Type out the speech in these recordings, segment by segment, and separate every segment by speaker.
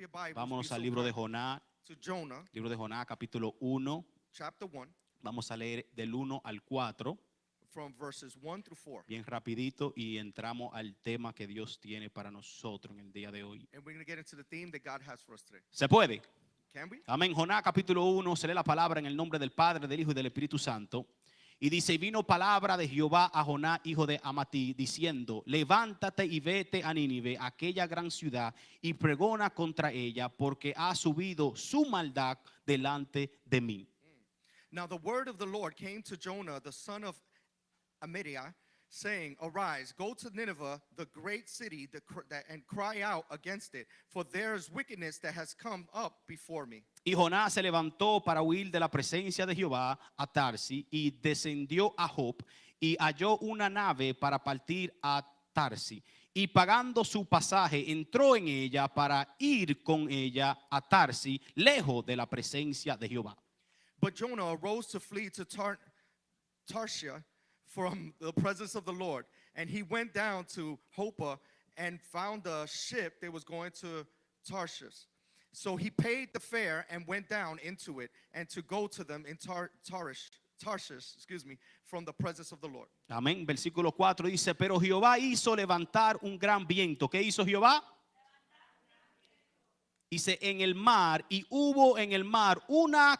Speaker 1: your Bibles,
Speaker 2: Vámonos
Speaker 1: be
Speaker 2: al
Speaker 1: so
Speaker 2: libro de
Speaker 1: kind,
Speaker 2: Jonás,
Speaker 1: to Jonah,
Speaker 2: libro de Jonás, capítulo 1.
Speaker 1: chapter 1,
Speaker 2: Vamos a leer del 1 al 4,
Speaker 1: from verses 1 through 4.
Speaker 2: bien rapidito, y entramos al tema que Dios tiene para nosotros en el día de hoy.
Speaker 1: And we're going to get into the theme that God has for us today.
Speaker 2: ¿Se puede?
Speaker 1: Can we?
Speaker 2: Amén. Jonás capítulo 1, se lee la palabra en el nombre del Padre, del Hijo y del Espíritu Santo. Y dice, y vino palabra de Jehová a Jonás, hijo de Amittai, diciendo, levántate y vete a Nínive, aquella gran ciudad, y pregona contra ella, porque ha subido su maldad delante de mí.
Speaker 1: Now the word of the Lord came to Jonah, the son of Amittai, saying, arise, go to Nineveh, the great city, and cry out against it, for there is wickedness that has come up before me.
Speaker 2: Y Jonás se levantó para huir de la presencia de Jehová a Tarsis y descendió a Jope y halló una nave para partir a Tarsis. Y pagando su pasaje entró en ella para ir con ella a Tarsis, lejos de la presencia de Jehová.
Speaker 1: But Jonah arose to flee to Tarshish from the presence of the Lord. And he went down to Joppa and found a ship that was going to Tarshish. So he paid the fare and went down into it, and to go to them in Tarshish, from the presence of the Lord.
Speaker 2: Amén. Versículo 4 dice, pero Jehová hizo levantar un gran viento. ¿Qué hizo Jehová? Dice, en el mar, y hubo en el mar una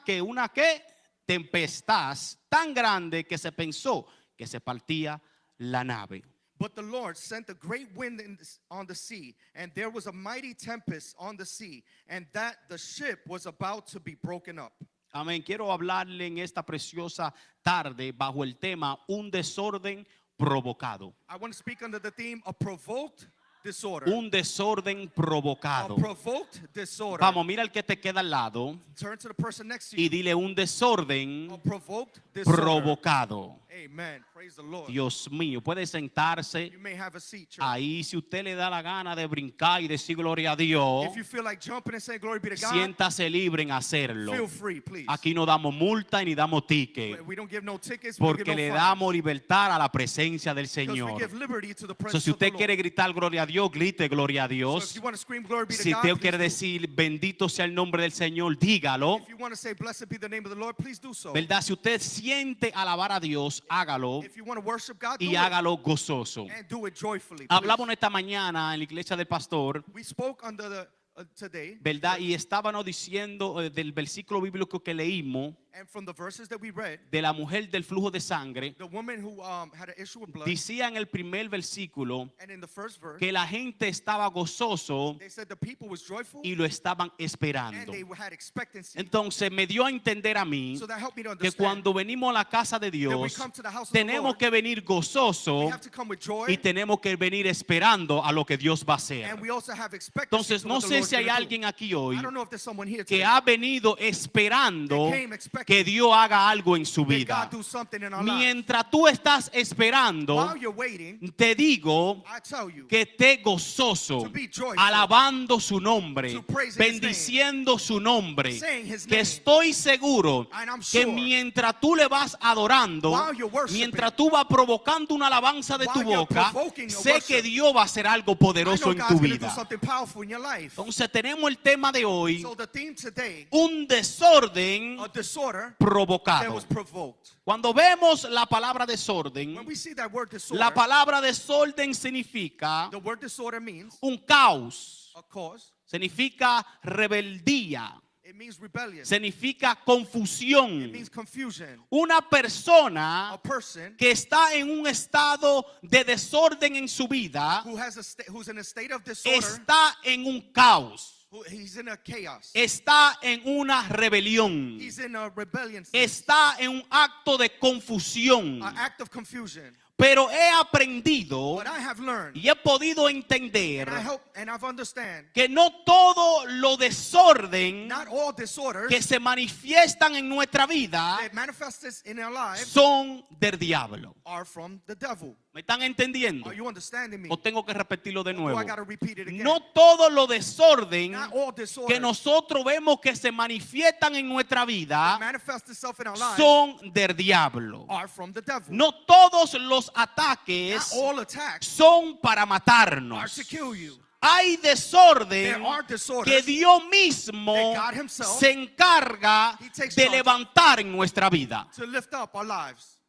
Speaker 2: tempestad tan grande que se pensó que se partía la nave.
Speaker 1: But the Lord sent a great wind on the sea, and there was a mighty tempest on the sea, and that the ship was about to be broken up.
Speaker 2: Amén. Quiero hablarle en esta preciosa tarde bajo el tema un desorden provocado.
Speaker 1: I want to speak under the theme of provoked disorder.
Speaker 2: Un desorden provocado.
Speaker 1: A provoked disorder.
Speaker 2: Vamos, mira el que te queda al lado
Speaker 1: Turn to the person next to
Speaker 2: y
Speaker 1: you.
Speaker 2: dile un desorden
Speaker 1: A provoked disorder.
Speaker 2: provocado.
Speaker 1: Amen. Praise the Lord.
Speaker 2: Dios mío, puede sentarse
Speaker 1: You may have a seat, church.
Speaker 2: ahí si usted le da la gana de brincar y decir gloria a Dios.
Speaker 1: If you feel like jumping and saying glory be to God,
Speaker 2: Siéntase libre en hacerlo.
Speaker 1: feel free, please.
Speaker 2: Aquí no damos multa y ni damos ticket,
Speaker 1: We don't give no tickets, we don't
Speaker 2: porque
Speaker 1: give
Speaker 2: le
Speaker 1: no
Speaker 2: damos
Speaker 1: fines.
Speaker 2: libertad a la presencia del
Speaker 1: Because we
Speaker 2: Señor.
Speaker 1: give liberty to the
Speaker 2: So,
Speaker 1: presence
Speaker 2: si
Speaker 1: of the
Speaker 2: usted
Speaker 1: Lord.
Speaker 2: quiere gritar gloria a Dios, grite gloria a
Speaker 1: So if
Speaker 2: Dios.
Speaker 1: you want to scream glory be to
Speaker 2: Si
Speaker 1: God,
Speaker 2: usted
Speaker 1: please
Speaker 2: quiere
Speaker 1: do.
Speaker 2: decir bendito sea el nombre del Señor, dígalo.
Speaker 1: If you want to say blessed be the name of the Lord, please do so.
Speaker 2: ¿Verdad? Si usted siente alabar a Dios, hágalo
Speaker 1: If you want to worship God, do
Speaker 2: y
Speaker 1: it.
Speaker 2: hágalo gozoso.
Speaker 1: And do it joyfully.
Speaker 2: Hablamos
Speaker 1: please.
Speaker 2: esta mañana en la iglesia del pastor,
Speaker 1: We spoke under the today,
Speaker 2: ¿verdad? Y estábamos diciendo del versículo bíblico que leímos
Speaker 1: and from the verses that we read,
Speaker 2: de la mujer del flujo de sangre.
Speaker 1: the woman who had an issue with blood,
Speaker 2: Decía en el primer versículo
Speaker 1: and in the first verse,
Speaker 2: que la gente estaba gozoso
Speaker 1: they said the people was joyful
Speaker 2: y lo estaban
Speaker 1: and
Speaker 2: esperando.
Speaker 1: they had expectancy.
Speaker 2: Entonces me dio a entender a mí
Speaker 1: So that helped me to
Speaker 2: que
Speaker 1: understand
Speaker 2: cuando venimos a la casa de
Speaker 1: that we
Speaker 2: Dios
Speaker 1: come to the house of the
Speaker 2: tenemos
Speaker 1: Lord,
Speaker 2: que venir
Speaker 1: we
Speaker 2: gozoso
Speaker 1: have to come with joy,
Speaker 2: y tenemos que venir esperando a lo que Dios va a hacer.
Speaker 1: and we also have expectancy.
Speaker 2: Entonces
Speaker 1: to
Speaker 2: no
Speaker 1: what the
Speaker 2: sé
Speaker 1: Lord's
Speaker 2: si hay
Speaker 1: gonna do.
Speaker 2: alguien aquí hoy
Speaker 1: I don't know if there's someone here
Speaker 2: que
Speaker 1: today
Speaker 2: ha venido esperando
Speaker 1: that came expecting
Speaker 2: que Dios haga algo en su
Speaker 1: that
Speaker 2: vida.
Speaker 1: God do something in our lives.
Speaker 2: Mientras tú estás esperando,
Speaker 1: While you're waiting,
Speaker 2: te digo
Speaker 1: I tell you,
Speaker 2: que esté gozoso,
Speaker 1: to be joyful,
Speaker 2: alabando su nombre,
Speaker 1: to praise his
Speaker 2: bendiciendo su nombre,
Speaker 1: saying his
Speaker 2: que
Speaker 1: name.
Speaker 2: estoy seguro
Speaker 1: And I'm
Speaker 2: que
Speaker 1: sure,
Speaker 2: mientras tú le vas adorando,
Speaker 1: while you're worshiping,
Speaker 2: mientras tú vas provocando una alabanza de tu
Speaker 1: while you're
Speaker 2: boca,
Speaker 1: provoking a
Speaker 2: sé
Speaker 1: worship,
Speaker 2: que Dios va a hacer algo
Speaker 1: I
Speaker 2: poderoso
Speaker 1: know
Speaker 2: en
Speaker 1: God's
Speaker 2: tu
Speaker 1: going to do
Speaker 2: vida.
Speaker 1: something powerful in your life.
Speaker 2: Entonces tenemos el tema de hoy,
Speaker 1: So the theme today,
Speaker 2: un desorden
Speaker 1: a disorder that
Speaker 2: provocado.
Speaker 1: was provoked.
Speaker 2: Cuando vemos la palabra desorden,
Speaker 1: When we see that word disorder,
Speaker 2: la palabra desorden significa
Speaker 1: the word disorder means
Speaker 2: un caos,
Speaker 1: a cause.
Speaker 2: significa rebeldía,
Speaker 1: It means rebellion.
Speaker 2: significa
Speaker 1: It
Speaker 2: confusión.
Speaker 1: means confusion.
Speaker 2: Una persona
Speaker 1: A person
Speaker 2: que está en un estado de desorden en su vida
Speaker 1: who has who's in a state of disorder,
Speaker 2: está en un caos,
Speaker 1: he's in a chaos.
Speaker 2: está en una rebelión,
Speaker 1: He's in a rebellion,
Speaker 2: está en un acto de confusión.
Speaker 1: an act of confusion.
Speaker 2: Pero he aprendido
Speaker 1: But I have learned,
Speaker 2: y he podido entender
Speaker 1: and I've understand,
Speaker 2: que no todo lo desorden
Speaker 1: not all disorders
Speaker 2: que se manifiestan en nuestra vida
Speaker 1: that manifests in our lives
Speaker 2: son del diablo.
Speaker 1: are from the devil.
Speaker 2: ¿Me están entendiendo?
Speaker 1: Are you understanding me?
Speaker 2: ¿O tengo que repetirlo de
Speaker 1: Or do
Speaker 2: nuevo?
Speaker 1: I got to repeat it again?
Speaker 2: No todo lo desorden
Speaker 1: Not all
Speaker 2: que
Speaker 1: disorders
Speaker 2: nosotros vemos que se manifiestan en nuestra
Speaker 1: that
Speaker 2: vida
Speaker 1: manifest itself in our lives
Speaker 2: son del diablo.
Speaker 1: are from the devil.
Speaker 2: No todos los
Speaker 1: Not
Speaker 2: ataques
Speaker 1: all attacks
Speaker 2: son para
Speaker 1: are
Speaker 2: matarnos.
Speaker 1: to kill you.
Speaker 2: hay desorden
Speaker 1: There are
Speaker 2: que
Speaker 1: disorders
Speaker 2: Dios mismo
Speaker 1: that God himself,
Speaker 2: se encarga
Speaker 1: He takes
Speaker 2: de
Speaker 1: charge
Speaker 2: levantar en nuestra vida.
Speaker 1: to lift up our lives.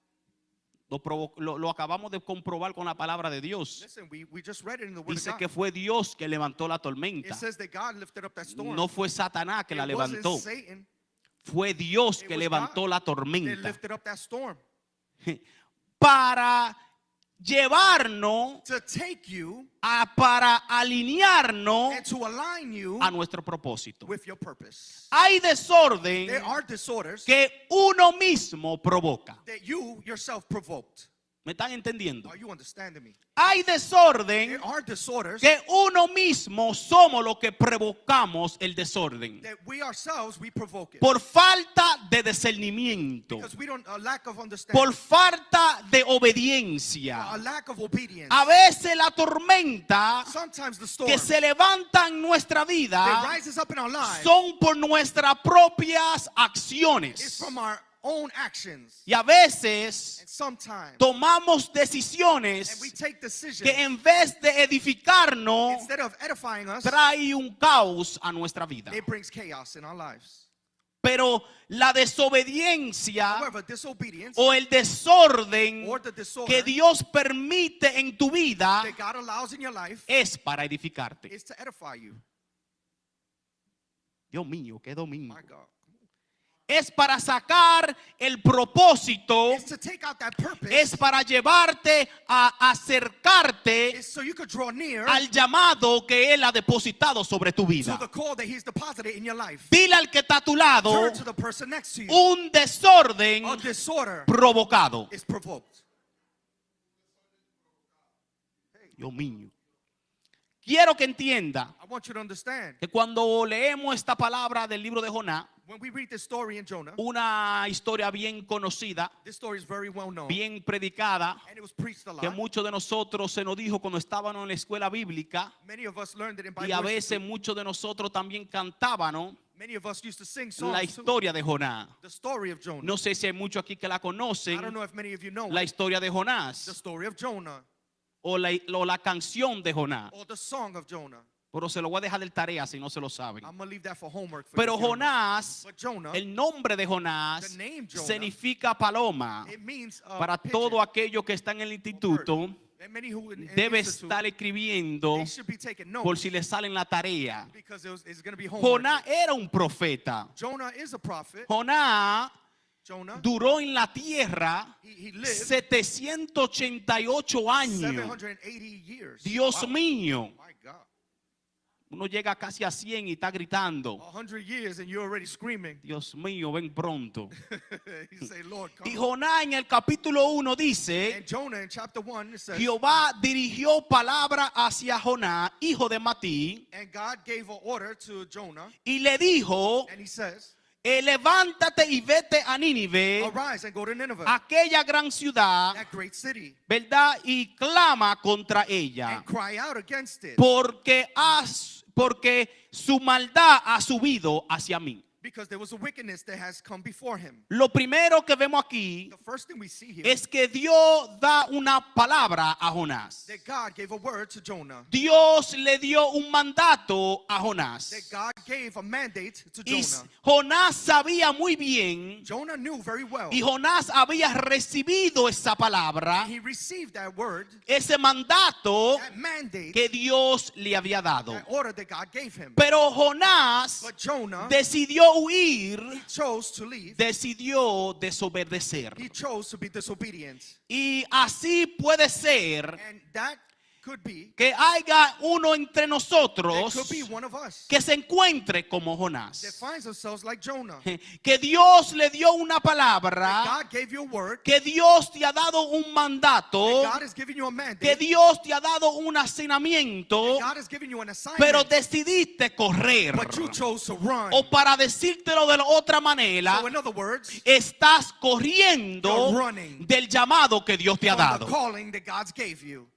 Speaker 2: Lo acabamos de comprobar con la palabra de Dios.
Speaker 1: Listen, we just read it in the Word of
Speaker 2: Dice
Speaker 1: God.
Speaker 2: que fue Dios que levantó la
Speaker 1: It
Speaker 2: tormenta.
Speaker 1: says that God lifted up that storm.
Speaker 2: No fue Satanás que la
Speaker 1: It wasn't
Speaker 2: levantó.
Speaker 1: Satan
Speaker 2: Fue Dios
Speaker 1: It
Speaker 2: que
Speaker 1: was
Speaker 2: levantó
Speaker 1: God
Speaker 2: la
Speaker 1: that
Speaker 2: tormenta
Speaker 1: lifted up that storm
Speaker 2: para llevarnos,
Speaker 1: to take you
Speaker 2: para alinearnos
Speaker 1: and to align you
Speaker 2: a nuestro propósito.
Speaker 1: with your purpose.
Speaker 2: Hay desorden
Speaker 1: There are disorders
Speaker 2: que uno mismo provoca.
Speaker 1: that you yourself provoked.
Speaker 2: ¿Me están entendiendo?
Speaker 1: Are you understanding me?
Speaker 2: Hay desorden
Speaker 1: There are disorders
Speaker 2: que uno mismo somos los que provocamos el desorden.
Speaker 1: that we ourselves we provoke it
Speaker 2: Por falta de discernimiento,
Speaker 1: because we don't a lack of understanding,
Speaker 2: por falta de obediencia.
Speaker 1: a lack of obedience.
Speaker 2: A veces la tormenta
Speaker 1: Sometimes the storm
Speaker 2: que se levanta en nuestra
Speaker 1: that
Speaker 2: vida
Speaker 1: rises up in our lives
Speaker 2: son por nuestras propias
Speaker 1: is
Speaker 2: acciones.
Speaker 1: from our own actions,
Speaker 2: Y a veces
Speaker 1: and sometimes
Speaker 2: tomamos
Speaker 1: and we
Speaker 2: decisiones
Speaker 1: take decisions
Speaker 2: que en vez de edificarnos,
Speaker 1: instead of edifying us,
Speaker 2: trae un caos a nuestra vida.
Speaker 1: it brings chaos in our lives.
Speaker 2: Pero la desobediencia
Speaker 1: However, disobedience
Speaker 2: o el desorden
Speaker 1: or the disorder
Speaker 2: que Dios permite en tu vida
Speaker 1: that God allows in your life
Speaker 2: es para edificarte.
Speaker 1: is to edify you.
Speaker 2: Dios mío, qué domingo.
Speaker 1: My God.
Speaker 2: Es para sacar el propósito,
Speaker 1: It's to take out that purpose.
Speaker 2: es para llevarte a acercarte
Speaker 1: It's so you could draw near
Speaker 2: al llamado que Él ha depositado sobre tu
Speaker 1: to
Speaker 2: vida.
Speaker 1: the call that He's deposited in your life.
Speaker 2: Dile al que está a tu lado,
Speaker 1: Turn to the person next to you.
Speaker 2: un desorden
Speaker 1: A disorder
Speaker 2: provocado.
Speaker 1: is provoked.
Speaker 2: Dios mío. Quiero que entienda
Speaker 1: I want you to understand.
Speaker 2: que cuando leemos esta palabra del libro de Jonás,
Speaker 1: When we read this story in Jonah,
Speaker 2: una historia bien conocida,
Speaker 1: this story is very well known.
Speaker 2: bien predicada,
Speaker 1: And it was preached a
Speaker 2: que
Speaker 1: lot.
Speaker 2: muchos de nosotros se nos dijo cuando estábamos en la escuela bíblica,
Speaker 1: Many of us learned it in
Speaker 2: y
Speaker 1: Bible
Speaker 2: a veces
Speaker 1: Institute.
Speaker 2: muchos de nosotros también cantábamos
Speaker 1: Many of us used to sing
Speaker 2: la
Speaker 1: songs too.
Speaker 2: historia de Jonás.
Speaker 1: The story of Jonah.
Speaker 2: No sé si hay muchos aquí que la
Speaker 1: I don't
Speaker 2: conocen,
Speaker 1: know if many of you know
Speaker 2: la
Speaker 1: it.
Speaker 2: historia de
Speaker 1: The
Speaker 2: Jonás
Speaker 1: story of Jonah
Speaker 2: o la canción de Jonás.
Speaker 1: or the song of Jonah.
Speaker 2: Pero se lo voy a dejar de tarea si no se lo saben.
Speaker 1: I'm going to leave that for homework for
Speaker 2: Pero
Speaker 1: you if you don't know.
Speaker 2: Jonás,
Speaker 1: But Jonah,
Speaker 2: el nombre de Jonás
Speaker 1: the name Jonah,
Speaker 2: significa paloma.
Speaker 1: it means
Speaker 2: Para
Speaker 1: pigeon.
Speaker 2: todo aquello que está en el instituto,
Speaker 1: And many who in the
Speaker 2: debe
Speaker 1: institute,
Speaker 2: estar escribiendo
Speaker 1: they should be taking notes
Speaker 2: por si le sale en la tarea.
Speaker 1: because it's going to be homework.
Speaker 2: Jonás era un profeta.
Speaker 1: Jonah is a prophet.
Speaker 2: Jonás
Speaker 1: Jonah,
Speaker 2: duró en la tierra
Speaker 1: he lived
Speaker 2: 788 años.
Speaker 1: 780 years.
Speaker 2: Dios
Speaker 1: Wow.
Speaker 2: mío,
Speaker 1: My God.
Speaker 2: uno llega casi a 100 y está gritando,
Speaker 1: 100 years and you're already screaming.
Speaker 2: Dios mío, ven pronto.
Speaker 1: You say, Lord,
Speaker 2: Y
Speaker 1: come.
Speaker 2: Jonás en el capítulo 1 dice,
Speaker 1: And Jonah in chapter 1 it says,
Speaker 2: Jehová dirigió palabra hacia Jonás, hijo de Matí,
Speaker 1: and God gave an order to Jonah,
Speaker 2: y le dijo,
Speaker 1: and he says,
Speaker 2: levántate y vete a Nínive,
Speaker 1: arise and go to Nineveh,
Speaker 2: aquella gran ciudad,
Speaker 1: that great city,
Speaker 2: ¿verdad? Y clama contra ella,
Speaker 1: and cry out against it,
Speaker 2: porque su maldad ha subido hacia mí.
Speaker 1: because there was a wickedness that has come before him.
Speaker 2: Lo primero que vemos aquí
Speaker 1: The first thing we see here
Speaker 2: es que Dios da una palabra a Jonás.
Speaker 1: that God gave a word to Jonah,
Speaker 2: Dios le dio un mandato a Jonás.
Speaker 1: that God gave a mandate to
Speaker 2: Y
Speaker 1: Jonah.
Speaker 2: Jonás sabía muy bien,
Speaker 1: Jonah knew very well.
Speaker 2: y Jonás había recibido esa palabra,
Speaker 1: He received that word,
Speaker 2: ese mandato
Speaker 1: that mandate,
Speaker 2: que Dios le había dado.
Speaker 1: that order that God gave him.
Speaker 2: Pero Jonás
Speaker 1: But Jonah,
Speaker 2: decidió huir,
Speaker 1: he chose to leave.
Speaker 2: decidió desobedecer.
Speaker 1: He chose to be disobedient.
Speaker 2: Y así puede ser
Speaker 1: And that could be,
Speaker 2: que haya uno entre
Speaker 1: that
Speaker 2: nosotros
Speaker 1: could be one of us
Speaker 2: que se encuentre como
Speaker 1: that
Speaker 2: Jonás.
Speaker 1: finds themselves like Jonah.
Speaker 2: Que Dios le dio una palabra,
Speaker 1: God gave you a word,
Speaker 2: que Dios te ha dado un mandato,
Speaker 1: God has given you a
Speaker 2: que
Speaker 1: mandate,
Speaker 2: Dios te ha dado un asignamiento,
Speaker 1: God has given you an
Speaker 2: pero
Speaker 1: assignment,
Speaker 2: decidiste correr.
Speaker 1: but you chose to run.
Speaker 2: O para decírtelo de la otra manera,
Speaker 1: So in other words,
Speaker 2: estás corriendo
Speaker 1: you're running
Speaker 2: del llamado que Dios te ha
Speaker 1: from the
Speaker 2: dado.
Speaker 1: calling that God gave you.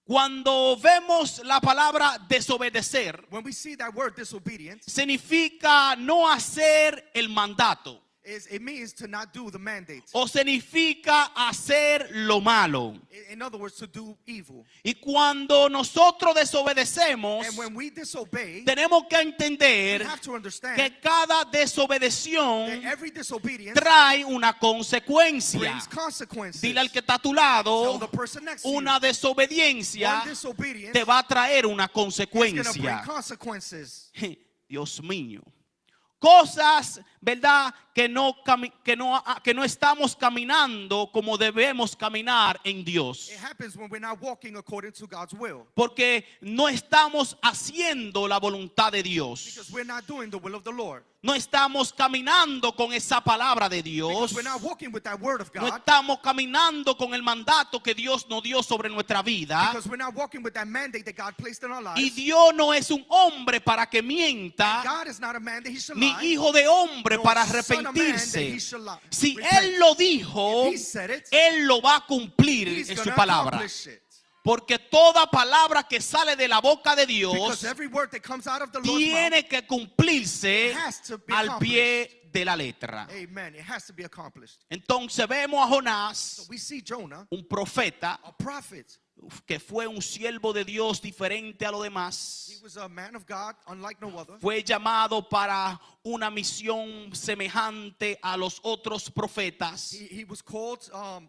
Speaker 2: Cuando vemos la palabra desobedecer,
Speaker 1: When we see that word disobedience,
Speaker 2: significa no hacer el mandato.
Speaker 1: it means to not do the mandate.
Speaker 2: O significa hacer lo malo.
Speaker 1: In other words, to do evil.
Speaker 2: Y cuando nosotros desobedecemos,
Speaker 1: And when we disobey,
Speaker 2: tenemos que
Speaker 1: we
Speaker 2: entender
Speaker 1: have to understand
Speaker 2: que cada
Speaker 1: that
Speaker 2: desobedieción
Speaker 1: every disobedience
Speaker 2: trae una consecuencia.
Speaker 1: brings consequences.
Speaker 2: Dile al que está a tu
Speaker 1: Tell
Speaker 2: lado,
Speaker 1: the person next to you,
Speaker 2: una desobediencia
Speaker 1: one disobedience
Speaker 2: te va a traer una
Speaker 1: is going to bring
Speaker 2: consecuencia.
Speaker 1: consequences.
Speaker 2: Dios mío. Cosas, ¿verdad? Que no estamos caminando como debemos caminar en Dios.
Speaker 1: It happens when we're not walking according to God's will.
Speaker 2: Porque no estamos haciendo la voluntad de Dios.
Speaker 1: Because we're not doing the will of the Lord.
Speaker 2: No estamos caminando con esa palabra de Dios.
Speaker 1: Because we're not walking with that word of
Speaker 2: No
Speaker 1: God.
Speaker 2: estamos caminando con el mandato que Dios nos dio sobre nuestra vida.
Speaker 1: Because we're not walking with that mandate that God placed in our
Speaker 2: Y
Speaker 1: lives.
Speaker 2: Dios no es un hombre para que mienta,
Speaker 1: God is not a man that he should
Speaker 2: ni
Speaker 1: lie.
Speaker 2: hijo de hombre
Speaker 1: nor
Speaker 2: para
Speaker 1: son of man that he
Speaker 2: arrepentirse.
Speaker 1: should lie.
Speaker 2: Si
Speaker 1: Repent.
Speaker 2: Él lo dijo,
Speaker 1: If he said it,
Speaker 2: Él lo va a cumplir
Speaker 1: he's
Speaker 2: en
Speaker 1: going
Speaker 2: su
Speaker 1: to
Speaker 2: palabra.
Speaker 1: accomplish it.
Speaker 2: Porque toda palabra que sale de la boca de
Speaker 1: Because
Speaker 2: Dios
Speaker 1: every word that comes out of the Lord's mouth,
Speaker 2: tiene que cumplirse
Speaker 1: it has to be
Speaker 2: al pie de la letra.
Speaker 1: amen, it has to be accomplished.
Speaker 2: Entonces vemos a Jonás,
Speaker 1: So we see Jonah,
Speaker 2: un profeta,
Speaker 1: a prophet.
Speaker 2: que fue un siervo de Dios diferente a lo
Speaker 1: He
Speaker 2: demás.
Speaker 1: was a man of God, unlike no other.
Speaker 2: Fue llamado para una misión semejante a los otros profetas,
Speaker 1: He was called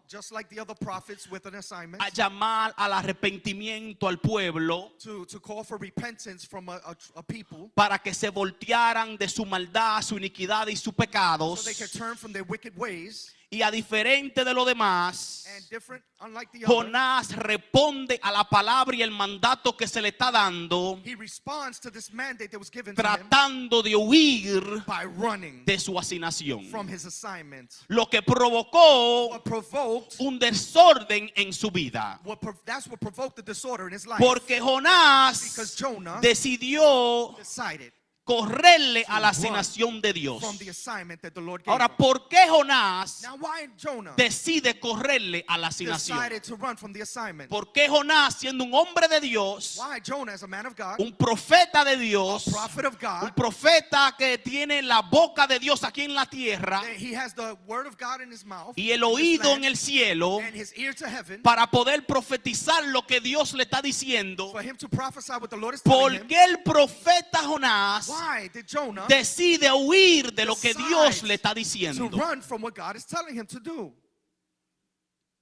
Speaker 1: just like the other prophets with an assignment
Speaker 2: a llamar al arrepentimiento al pueblo
Speaker 1: to call for repentance from a people
Speaker 2: para que se voltearan de su maldad, su iniquidad y sus
Speaker 1: so
Speaker 2: pecados.
Speaker 1: they could turn from their wicked ways.
Speaker 2: Y a diferente de lo demás,
Speaker 1: And different, unlike the other,
Speaker 2: Jonás responde a la palabra y el mandato que se le está dando,
Speaker 1: he responds to this mandate that was given to him
Speaker 2: tratando de huir
Speaker 1: by running
Speaker 2: de su asignación.
Speaker 1: from his assignment.
Speaker 2: Lo que provocó
Speaker 1: What provoked,
Speaker 2: un desorden en su vida.
Speaker 1: that's what provoked the disorder in his life.
Speaker 2: Porque Jonás
Speaker 1: Because Jonah
Speaker 2: decidió
Speaker 1: decided
Speaker 2: correrle a la asignación de Dios.
Speaker 1: from the assignment that the Lord gave
Speaker 2: Ahora,
Speaker 1: him.
Speaker 2: ¿por qué Jonás
Speaker 1: Now, why Jonah
Speaker 2: decide correrle a la asignación?
Speaker 1: decided to run from the assignment?
Speaker 2: ¿Por qué Jonás, siendo un hombre de Dios,
Speaker 1: Why Jonah, as a man of God,
Speaker 2: un profeta de
Speaker 1: a
Speaker 2: Dios,
Speaker 1: prophet of
Speaker 2: un
Speaker 1: God,
Speaker 2: profeta que tiene la boca de Dios aquí en la tierra
Speaker 1: that he has the word of God in his mouth
Speaker 2: y el
Speaker 1: in this
Speaker 2: oído
Speaker 1: land,
Speaker 2: en el cielo
Speaker 1: and his ear to heaven,
Speaker 2: para poder profetizar lo que Dios le está diciendo?
Speaker 1: for him to prophesy what the Lord is telling him?
Speaker 2: ¿Por qué el profeta Jonás
Speaker 1: Why did Jonah
Speaker 2: decide huir de lo que Dios
Speaker 1: decide
Speaker 2: le está
Speaker 1: to
Speaker 2: diciendo?
Speaker 1: run from what God is telling him to do?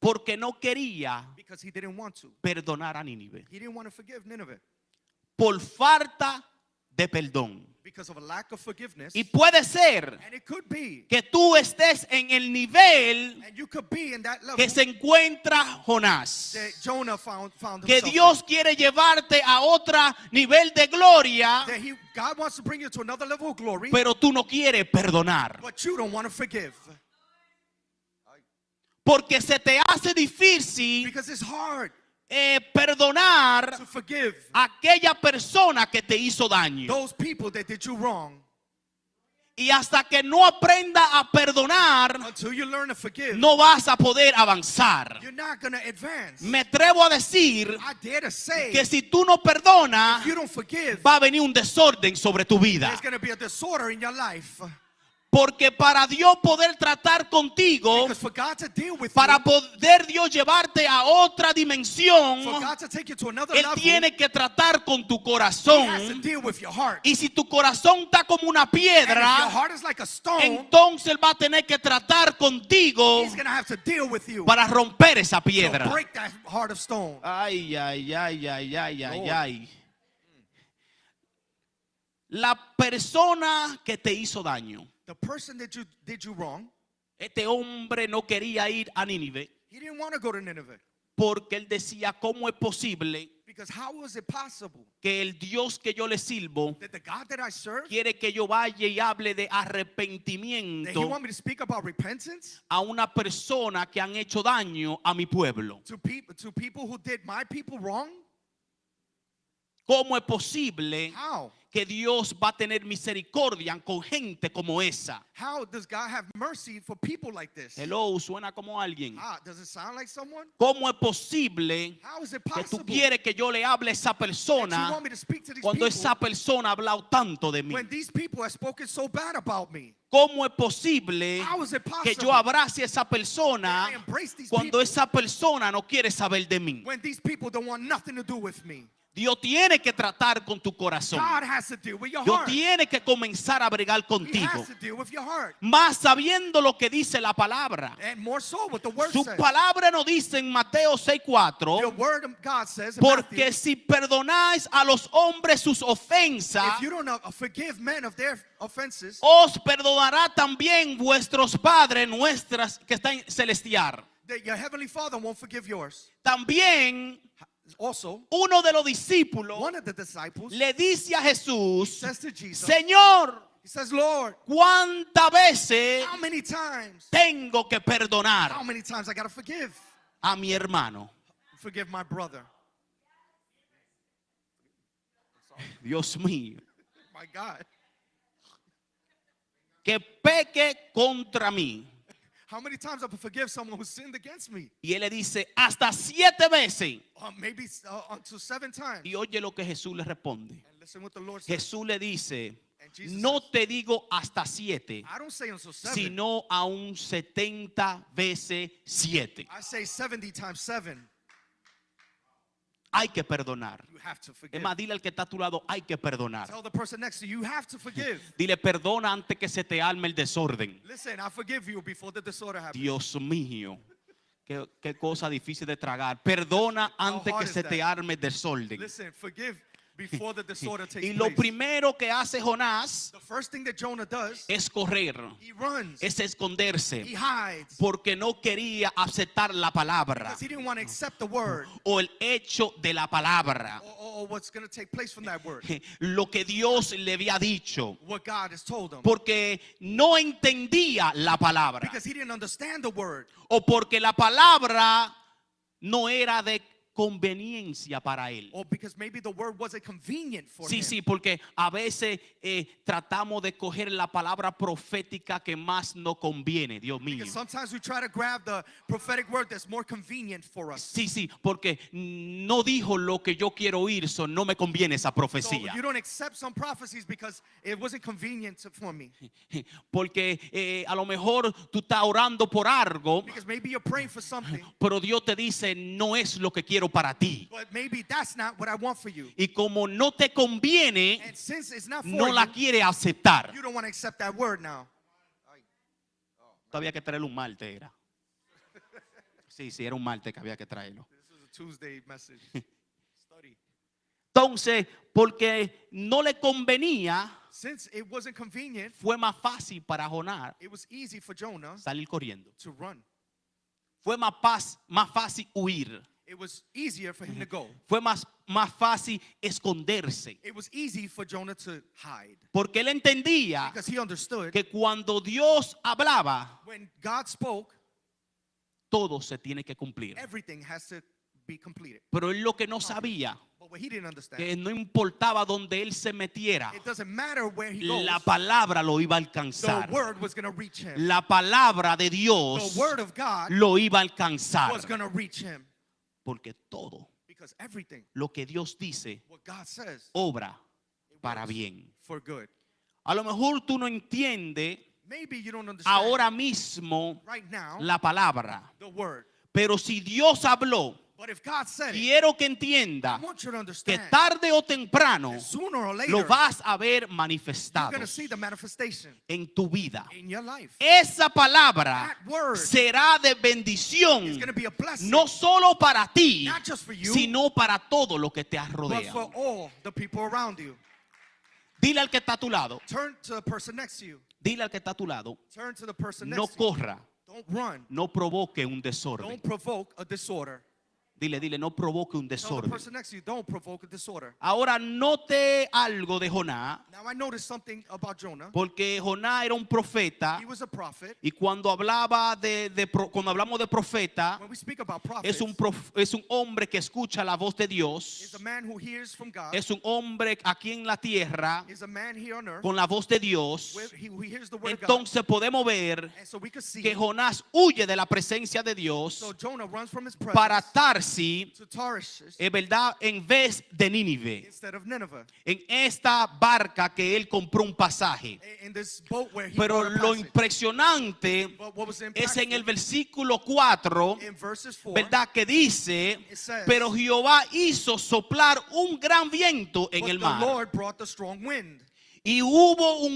Speaker 2: Porque no quería
Speaker 1: Because he didn't want to.
Speaker 2: perdonar a Nínive
Speaker 1: He didn't want to forgive Nineveh
Speaker 2: por falta de perdón.
Speaker 1: because of a lack of forgiveness.
Speaker 2: Y puede ser
Speaker 1: And it could be,
Speaker 2: que tú estés en el nivel
Speaker 1: and you could be in that level
Speaker 2: que se encuentra Jonás.
Speaker 1: that Jonah found
Speaker 2: Que
Speaker 1: himself
Speaker 2: Dios quiere llevarte a otro nivel de gloria,
Speaker 1: in. That God wants to bring you to another level of glory,
Speaker 2: pero tú no quieres perdonar.
Speaker 1: but you don't want to forgive.
Speaker 2: Porque se te hace difícil
Speaker 1: Because it's hard
Speaker 2: perdonar
Speaker 1: to forgive
Speaker 2: a aquella persona que te hizo daño.
Speaker 1: those people that did you wrong.
Speaker 2: Y hasta que no aprenda a perdonar,
Speaker 1: Until you learn to forgive,
Speaker 2: no vas a poder avanzar.
Speaker 1: you're not going to advance.
Speaker 2: Me atrevo a decir
Speaker 1: I dare to say,
Speaker 2: que si tú no perdonas,
Speaker 1: if you don't forgive,
Speaker 2: va a venir un desorden sobre tu vida.
Speaker 1: there's going to be a disorder in your life.
Speaker 2: Porque para Dios poder tratar contigo,
Speaker 1: Because for God to deal with
Speaker 2: para
Speaker 1: you,
Speaker 2: poder Dios llevarte a otra
Speaker 1: for
Speaker 2: dimensión,
Speaker 1: God to take you to another
Speaker 2: Él
Speaker 1: level,
Speaker 2: tiene que tratar con tu
Speaker 1: He has to
Speaker 2: corazón.
Speaker 1: deal with your heart.
Speaker 2: Y si tu corazón está como una
Speaker 1: And if your
Speaker 2: piedra,
Speaker 1: heart is like a stone,
Speaker 2: entonces Él va a tener que tratar contigo
Speaker 1: He's going to have to deal with you
Speaker 2: para romper esa
Speaker 1: to
Speaker 2: piedra.
Speaker 1: break that heart of stone.
Speaker 2: Ay, ay, ay, ay, ay, ay,
Speaker 1: Lord.
Speaker 2: ay. La persona que te hizo daño,
Speaker 1: The person that did you wrong,
Speaker 2: este hombre no quería ir a Nínive
Speaker 1: he didn't want to go to Nineveh.
Speaker 2: porque él decía, ¿cómo es posible
Speaker 1: Because how was it possible
Speaker 2: que el Dios que yo le sirvo
Speaker 1: that the God that I serve,
Speaker 2: quiere que yo vaya y hable de
Speaker 1: that He
Speaker 2: arrepentimiento
Speaker 1: want me to speak about repentance
Speaker 2: a una persona que han hecho daño a mi pueblo?
Speaker 1: to people who did my people wrong?
Speaker 2: ¿Cómo es posible
Speaker 1: How
Speaker 2: que Dios va a tener misericordia con gente como esa?
Speaker 1: How does God have mercy for people like this?
Speaker 2: Hello, suena como alguien.
Speaker 1: Does it sound like someone?
Speaker 2: ¿Cómo es posible
Speaker 1: How is it
Speaker 2: que tú
Speaker 1: possible
Speaker 2: quieres que yo le hable a esa
Speaker 1: that you
Speaker 2: persona
Speaker 1: want me to speak to these
Speaker 2: cuando
Speaker 1: people
Speaker 2: esa persona ha hablado tanto de mí?
Speaker 1: when these people have spoken so bad about me?
Speaker 2: ¿Cómo es posible
Speaker 1: How is it
Speaker 2: que
Speaker 1: possible
Speaker 2: yo abrace a esa
Speaker 1: that
Speaker 2: persona
Speaker 1: I embrace these
Speaker 2: cuando
Speaker 1: people
Speaker 2: esa persona no quiere saber de mí?
Speaker 1: when these people don't want nothing to do with me?
Speaker 2: Dios tiene que tratar con tu corazón.
Speaker 1: God has to deal with your
Speaker 2: Dios
Speaker 1: heart.
Speaker 2: tiene que comenzar a bregar
Speaker 1: He
Speaker 2: contigo.
Speaker 1: has to deal with your heart.
Speaker 2: Más sabiendo lo que dice la palabra.
Speaker 1: And more so what the word
Speaker 2: Su
Speaker 1: says.
Speaker 2: palabra nos dice en Mateo
Speaker 1: The
Speaker 2: 6:4,
Speaker 1: word of God says in
Speaker 2: porque
Speaker 1: Matthew,
Speaker 2: si perdonáis a los hombres sus ofensas,
Speaker 1: if you don't forgive men of their offenses,
Speaker 2: os perdonará también vuestros padres nuestras que están en celestial.
Speaker 1: that your heavenly Father won't forgive yours.
Speaker 2: También
Speaker 1: Also,
Speaker 2: uno de los discípulos
Speaker 1: one of the disciples
Speaker 2: le dice a Jesús,
Speaker 1: says to Jesus,
Speaker 2: Señor,
Speaker 1: he says, Lord,
Speaker 2: ¿cuántas veces
Speaker 1: how many times?
Speaker 2: tengo que
Speaker 1: How
Speaker 2: perdonar
Speaker 1: many times I gotta forgive?
Speaker 2: a mi hermano?
Speaker 1: Forgive my brother.
Speaker 2: Dios mío,
Speaker 1: My God.
Speaker 2: que peque contra mí.
Speaker 1: How many times I have to forgive someone who sinned against me?
Speaker 2: Y él le dice, hasta 7 veces.
Speaker 1: Maybe until 7 times.
Speaker 2: Y oye lo que Jesús le responde.
Speaker 1: And listen what the Lord says.
Speaker 2: Jesús le dice,
Speaker 1: And Jesus
Speaker 2: no
Speaker 1: says,
Speaker 2: te digo hasta 7,
Speaker 1: I don't say until 7.
Speaker 2: sino aún 70 veces 7.
Speaker 1: I say 70 times 7.
Speaker 2: Hay que perdonar.
Speaker 1: You have to
Speaker 2: Es
Speaker 1: forgive.
Speaker 2: más, dile al que está a tu lado, hay que perdonar.
Speaker 1: Tell the person next to you, you have to forgive.
Speaker 2: Dile, perdona antes que se te arme el desorden.
Speaker 1: Listen, I forgive you before the disorder happens.
Speaker 2: Dios mío, qué cosa difícil de tragar. Perdona antes
Speaker 1: hard
Speaker 2: que
Speaker 1: is
Speaker 2: se te
Speaker 1: that?
Speaker 2: arme el desorden.
Speaker 1: Listen, forgive before the disorder takes
Speaker 2: Y lo
Speaker 1: place.
Speaker 2: primero que hace Jonás
Speaker 1: The first thing that Jonah does,
Speaker 2: es correr,
Speaker 1: he runs,
Speaker 2: es esconderse,
Speaker 1: he hides,
Speaker 2: porque no quería aceptar la palabra
Speaker 1: because he didn't want to accept the word
Speaker 2: o el hecho de la palabra,
Speaker 1: or what's going to take place from that word,
Speaker 2: lo que Dios le había dicho,
Speaker 1: what God has told him,
Speaker 2: porque no entendía la palabra
Speaker 1: because he didn't understand the word,
Speaker 2: o porque la palabra no era de conveniencia para él.
Speaker 1: or because maybe the word wasn't convenient for
Speaker 2: Sí,
Speaker 1: him.
Speaker 2: sí, porque a veces tratamos de coger la palabra profética que más nos conviene, Dios mío.
Speaker 1: Because sometimes we try to grab the prophetic word that's more convenient for us.
Speaker 2: Sí, sí, porque no dijo lo que yo quiero oír, so no me conviene esa
Speaker 1: So
Speaker 2: profecía.
Speaker 1: you don't accept some prophecies because it wasn't convenient for me.
Speaker 2: Porque a lo mejor tú estás orando por algo,
Speaker 1: Because maybe you're praying for something,
Speaker 2: pero Dios te dice, no es lo que quiero para ti.
Speaker 1: but maybe that's not what I want for you.
Speaker 2: Y como no te conviene,
Speaker 1: And since it's not for
Speaker 2: no
Speaker 1: you,
Speaker 2: la quiere aceptar.
Speaker 1: you don't want to accept that word now.
Speaker 2: Todavía hay que traerle un martes, era. Sí, sí, era un martes que había que traerlo.
Speaker 1: This is a Tuesday message. Study.
Speaker 2: Entonces, porque no le convenía,
Speaker 1: Since it wasn't convenient,
Speaker 2: fue más fácil para Jonás
Speaker 1: it was easy for Jonah
Speaker 2: salir corriendo.
Speaker 1: to run.
Speaker 2: Fue más fácil huir.
Speaker 1: It was easier for him to go.
Speaker 2: Fue más fácil esconderse.
Speaker 1: It was easy for Jonah to hide
Speaker 2: Porque él entendía
Speaker 1: because he understood
Speaker 2: que cuando Dios hablaba,
Speaker 1: when God spoke,
Speaker 2: todo se tiene que cumplir.
Speaker 1: everything has to be completed.
Speaker 2: Pero él lo que no sabía,
Speaker 1: But what he didn't understand,
Speaker 2: que no importaba donde él se metiera,
Speaker 1: it doesn't matter where he goes,
Speaker 2: la palabra lo iba a
Speaker 1: the
Speaker 2: alcanzar.
Speaker 1: word was going to reach him.
Speaker 2: La palabra de Dios
Speaker 1: The word of God
Speaker 2: lo iba a alcanzar.
Speaker 1: was going to reach him
Speaker 2: Porque todo
Speaker 1: because everything,
Speaker 2: lo que Dios dice,
Speaker 1: what God says,
Speaker 2: obra
Speaker 1: it
Speaker 2: para
Speaker 1: works
Speaker 2: bien.
Speaker 1: for good.
Speaker 2: A lo mejor tú no entiendes
Speaker 1: Maybe you don't understand
Speaker 2: ahora mismo
Speaker 1: right now
Speaker 2: la palabra,
Speaker 1: the word.
Speaker 2: pero si Dios habló,
Speaker 1: But if God said it,
Speaker 2: quiero que
Speaker 1: I
Speaker 2: entienda
Speaker 1: want you to
Speaker 2: que
Speaker 1: understand
Speaker 2: tarde o temprano
Speaker 1: that sooner or later
Speaker 2: lo vas a ver
Speaker 1: you're
Speaker 2: manifestado
Speaker 1: going to see the manifestation
Speaker 2: en tu vida.
Speaker 1: in your life.
Speaker 2: Esa palabra
Speaker 1: That word
Speaker 2: será de
Speaker 1: is
Speaker 2: bendición,
Speaker 1: going to be a blessing,
Speaker 2: no solo para ti,
Speaker 1: not just for you,
Speaker 2: sino para todo lo que te
Speaker 1: but
Speaker 2: rodea.
Speaker 1: for all the people around you.
Speaker 2: Dile al que está a tu lado,
Speaker 1: Turn to the person next to you.
Speaker 2: dile al que está a tu lado,
Speaker 1: Turn to the person
Speaker 2: no
Speaker 1: next to you.
Speaker 2: corra,
Speaker 1: Don't run.
Speaker 2: no provoque un desorden.
Speaker 1: Don't provoke a disorder.
Speaker 2: Dile, no provoque un
Speaker 1: Tell the
Speaker 2: desorden.
Speaker 1: person next to you, don't provoke a disorder.
Speaker 2: Ahora note algo de Jonás,
Speaker 1: Now I noticed something about Jonah.
Speaker 2: porque Jonás era un profeta.
Speaker 1: He was a prophet.
Speaker 2: Y cuando hablaba cuando hablamos de profeta,
Speaker 1: When we speak about prophets,
Speaker 2: es un hombre que escucha la voz de
Speaker 1: is
Speaker 2: Dios.
Speaker 1: a man who hears from God.
Speaker 2: Es un hombre aquí en la tierra
Speaker 1: Is a man here on earth
Speaker 2: con la voz de Dios.
Speaker 1: who hears the word of God.
Speaker 2: Entonces podemos ver
Speaker 1: And so we can see.
Speaker 2: que Jonás huye de la presencia de Dios
Speaker 1: So Jonah runs from his presence
Speaker 2: para Tarsis,
Speaker 1: to Tarshish
Speaker 2: es verdad, en vez de Nínive,
Speaker 1: instead of Nineveh.
Speaker 2: en esta barca que él compró un pasaje.
Speaker 1: In this boat where he
Speaker 2: Pero
Speaker 1: bought a
Speaker 2: lo
Speaker 1: passage.
Speaker 2: impresionante
Speaker 1: But what was
Speaker 2: es en el
Speaker 1: impactful
Speaker 2: versículo 4,
Speaker 1: in verses 4,
Speaker 2: ¿verdad? Que dice,
Speaker 1: it says,
Speaker 2: pero Jehová hizo soplar un gran viento en
Speaker 1: but
Speaker 2: el
Speaker 1: the
Speaker 2: mar.
Speaker 1: Lord brought the strong wind.
Speaker 2: Y hubo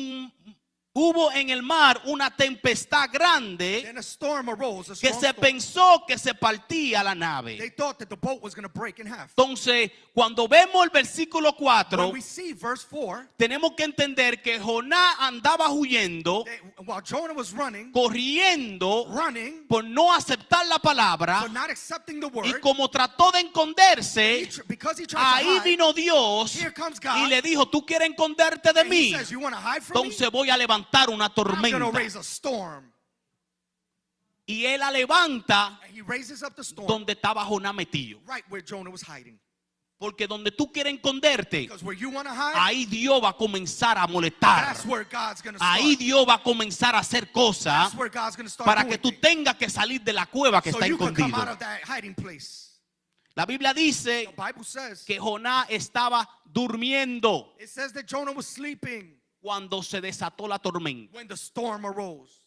Speaker 2: en el mar una tempestad grande
Speaker 1: Then a storm arose, a
Speaker 2: que
Speaker 1: strong
Speaker 2: se
Speaker 1: storm.
Speaker 2: pensó que se partía la
Speaker 1: They
Speaker 2: nave.
Speaker 1: thought that the boat was going to break in half.
Speaker 2: Entonces, cuando vemos el versículo 4,
Speaker 1: When we see verse 4,
Speaker 2: tenemos que entender que Jonás andaba huyendo,
Speaker 1: while Jonah was
Speaker 2: corriendo
Speaker 1: running,
Speaker 2: por no aceptar la palabra.
Speaker 1: but not accepting the
Speaker 2: Y
Speaker 1: word,
Speaker 2: como trató de esconderse,
Speaker 1: because he tried to
Speaker 2: ahí
Speaker 1: hide,
Speaker 2: vino Dios
Speaker 1: here comes
Speaker 2: y
Speaker 1: God,
Speaker 2: le dijo, ¿tú quieres esconderte de
Speaker 1: and he
Speaker 2: mí?
Speaker 1: says, you want to hide from me?
Speaker 2: Entonces voy a levantar una
Speaker 1: I'm going to
Speaker 2: tormenta.
Speaker 1: raise a storm.
Speaker 2: Y él la levanta
Speaker 1: And he raises up the storm
Speaker 2: donde estaba Jonás metido.
Speaker 1: right where Jonah was hiding.
Speaker 2: Porque donde tú quieres esconderte,
Speaker 1: Because where you want to hide,
Speaker 2: ahí Dios va a comenzar a molestar.
Speaker 1: that's where God's going to
Speaker 2: Ahí
Speaker 1: start.
Speaker 2: Dios va a comenzar a hacer cosas
Speaker 1: That's where God's going to start
Speaker 2: para
Speaker 1: doing
Speaker 2: que tú
Speaker 1: things.
Speaker 2: tengas que salir de la cueva que
Speaker 1: So
Speaker 2: está
Speaker 1: you can come
Speaker 2: escondido.
Speaker 1: out of that hiding place.
Speaker 2: La Biblia dice
Speaker 1: The Bible says,
Speaker 2: que Jonás estaba durmiendo
Speaker 1: it says that Jonah was sleeping
Speaker 2: cuando se desató la tormenta.
Speaker 1: when the storm arose.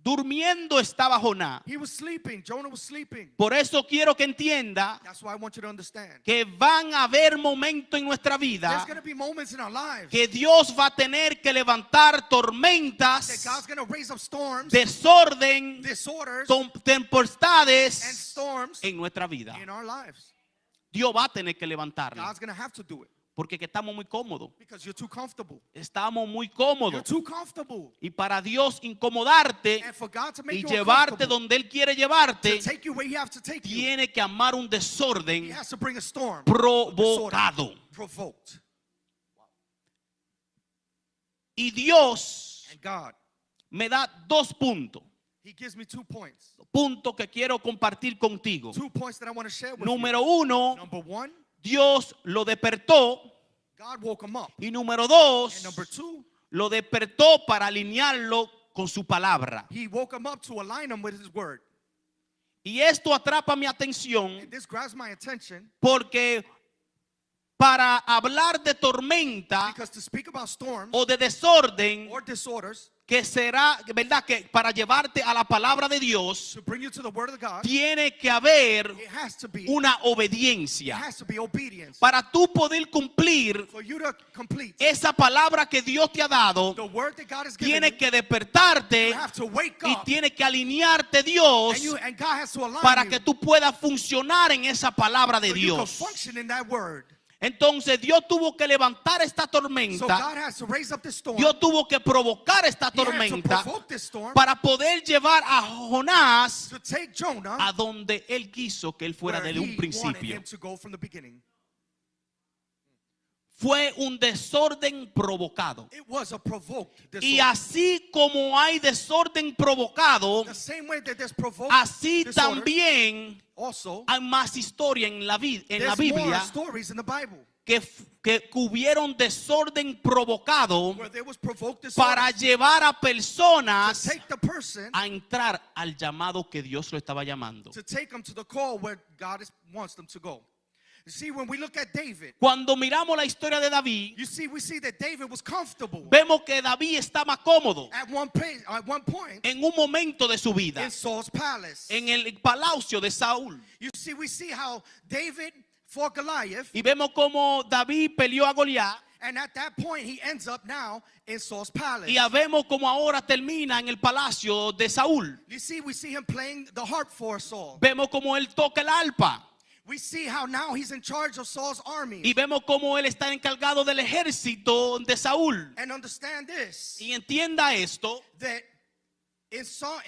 Speaker 2: Durmiendo estaba Jonás.
Speaker 1: He was sleeping. Jonah was sleeping.
Speaker 2: Por eso quiero que entienda
Speaker 1: That's why I want you to understand.
Speaker 2: que van a haber momentos en nuestra
Speaker 1: There's
Speaker 2: vida
Speaker 1: going to be moments in our lives
Speaker 2: que Dios va a tener que levantar
Speaker 1: that
Speaker 2: tormentas,
Speaker 1: God's going to raise up storms,
Speaker 2: desorden,
Speaker 1: disorders, and
Speaker 2: tempestades
Speaker 1: storms
Speaker 2: en nuestra vida.
Speaker 1: in our lives.
Speaker 2: Dios va a tener que levantarlo
Speaker 1: God's going to have to do it
Speaker 2: porque que estamos muy cómodos.
Speaker 1: because you're too comfortable.
Speaker 2: Estamos muy
Speaker 1: You're
Speaker 2: cómodos.
Speaker 1: too comfortable.
Speaker 2: Y para Dios incomodarte
Speaker 1: And for God to make
Speaker 2: y
Speaker 1: you
Speaker 2: llevarte
Speaker 1: uncomfortable,
Speaker 2: donde Él quiere
Speaker 1: to
Speaker 2: llevarte,
Speaker 1: take you where He has to take you,
Speaker 2: tiene que amar un
Speaker 1: He
Speaker 2: desorden
Speaker 1: has to bring a storm,
Speaker 2: provocado.
Speaker 1: provoked.
Speaker 2: Y Dios
Speaker 1: And God,
Speaker 2: me da dos puntos.
Speaker 1: He gives me 2 points.
Speaker 2: Puntos que quiero compartir contigo.
Speaker 1: 2 points that I want to share with
Speaker 2: Número
Speaker 1: you.
Speaker 2: uno,
Speaker 1: Number 1,
Speaker 2: Dios lo despertó.
Speaker 1: God woke him up.
Speaker 2: Y número
Speaker 1: And
Speaker 2: dos,
Speaker 1: number 2,
Speaker 2: lo despertó para alinearlo con su palabra.
Speaker 1: He woke him up to align him with His word.
Speaker 2: Y esto atrapa mi atención
Speaker 1: And this grabs my attention
Speaker 2: porque para hablar de tormenta
Speaker 1: because to speak about storms
Speaker 2: o de desorden,
Speaker 1: or disorders,
Speaker 2: que será, ¿verdad? Que para llevarte a la palabra de Dios,
Speaker 1: to bring you to the word of God,
Speaker 2: tiene que haber
Speaker 1: it has to be
Speaker 2: una
Speaker 1: it
Speaker 2: obediencia.
Speaker 1: has to be obedience.
Speaker 2: Para tú poder cumplir
Speaker 1: For you to complete
Speaker 2: esa palabra que Dios te ha dado,
Speaker 1: the word that God has given
Speaker 2: tiene
Speaker 1: you,
Speaker 2: que despertarte
Speaker 1: you have to wake
Speaker 2: y
Speaker 1: up
Speaker 2: tiene que alinearte Dios
Speaker 1: and God has to align
Speaker 2: para
Speaker 1: you
Speaker 2: que tú puedas funcionar en esa palabra de
Speaker 1: so you can
Speaker 2: Dios.
Speaker 1: function in that word.
Speaker 2: Entonces Dios tuvo que levantar esta
Speaker 1: So
Speaker 2: tormenta,
Speaker 1: God has to raise up this storm.
Speaker 2: Dios tuvo que provocar esta
Speaker 1: He had to
Speaker 2: tormenta
Speaker 1: provoke this storm
Speaker 2: para poder llevar a Jonás
Speaker 1: to take Jonah
Speaker 2: a donde él quiso que él fuera
Speaker 1: where
Speaker 2: desde un
Speaker 1: he wanted
Speaker 2: principio.
Speaker 1: him to go from the beginning.
Speaker 2: Fue un desorden provocado.
Speaker 1: It was a provoked
Speaker 2: Y
Speaker 1: disorder.
Speaker 2: así como hay desorden provocado,
Speaker 1: The same way that there's provoked
Speaker 2: así
Speaker 1: disorders,
Speaker 2: también
Speaker 1: also
Speaker 2: hay más historia en la
Speaker 1: there's more
Speaker 2: Biblia
Speaker 1: stories in the Bible
Speaker 2: que hubieron desorden provocado
Speaker 1: where there was provoked
Speaker 2: para
Speaker 1: disorders
Speaker 2: llevar a
Speaker 1: to
Speaker 2: personas
Speaker 1: take the person,
Speaker 2: a entrar al llamado que Dios lo estaba llamando.
Speaker 1: to take them to the call where God wants them to go. You see, when we look at David,
Speaker 2: Cuando miramos la historia de David,
Speaker 1: we see that David was comfortable
Speaker 2: vemos que David estaba cómodo
Speaker 1: at one point
Speaker 2: en un momento de su vida,
Speaker 1: in Saul's palace.
Speaker 2: en el palacio de Saúl.
Speaker 1: We see how David fought Goliath,
Speaker 2: Y vemos cómo David peleó a Goliat.
Speaker 1: and at that point he ends up now in Saul's palace.
Speaker 2: Y ya vemos cómo ahora termina en el palacio de Saúl.
Speaker 1: We see him playing the harp for Saul.
Speaker 2: Vemos cómo él toca el arpa.
Speaker 1: We see how now he's in charge of Saul's army.
Speaker 2: Y vemos cómo él está encargado del ejército de Saúl.
Speaker 1: And understand this,
Speaker 2: Y entienda esto,
Speaker 1: that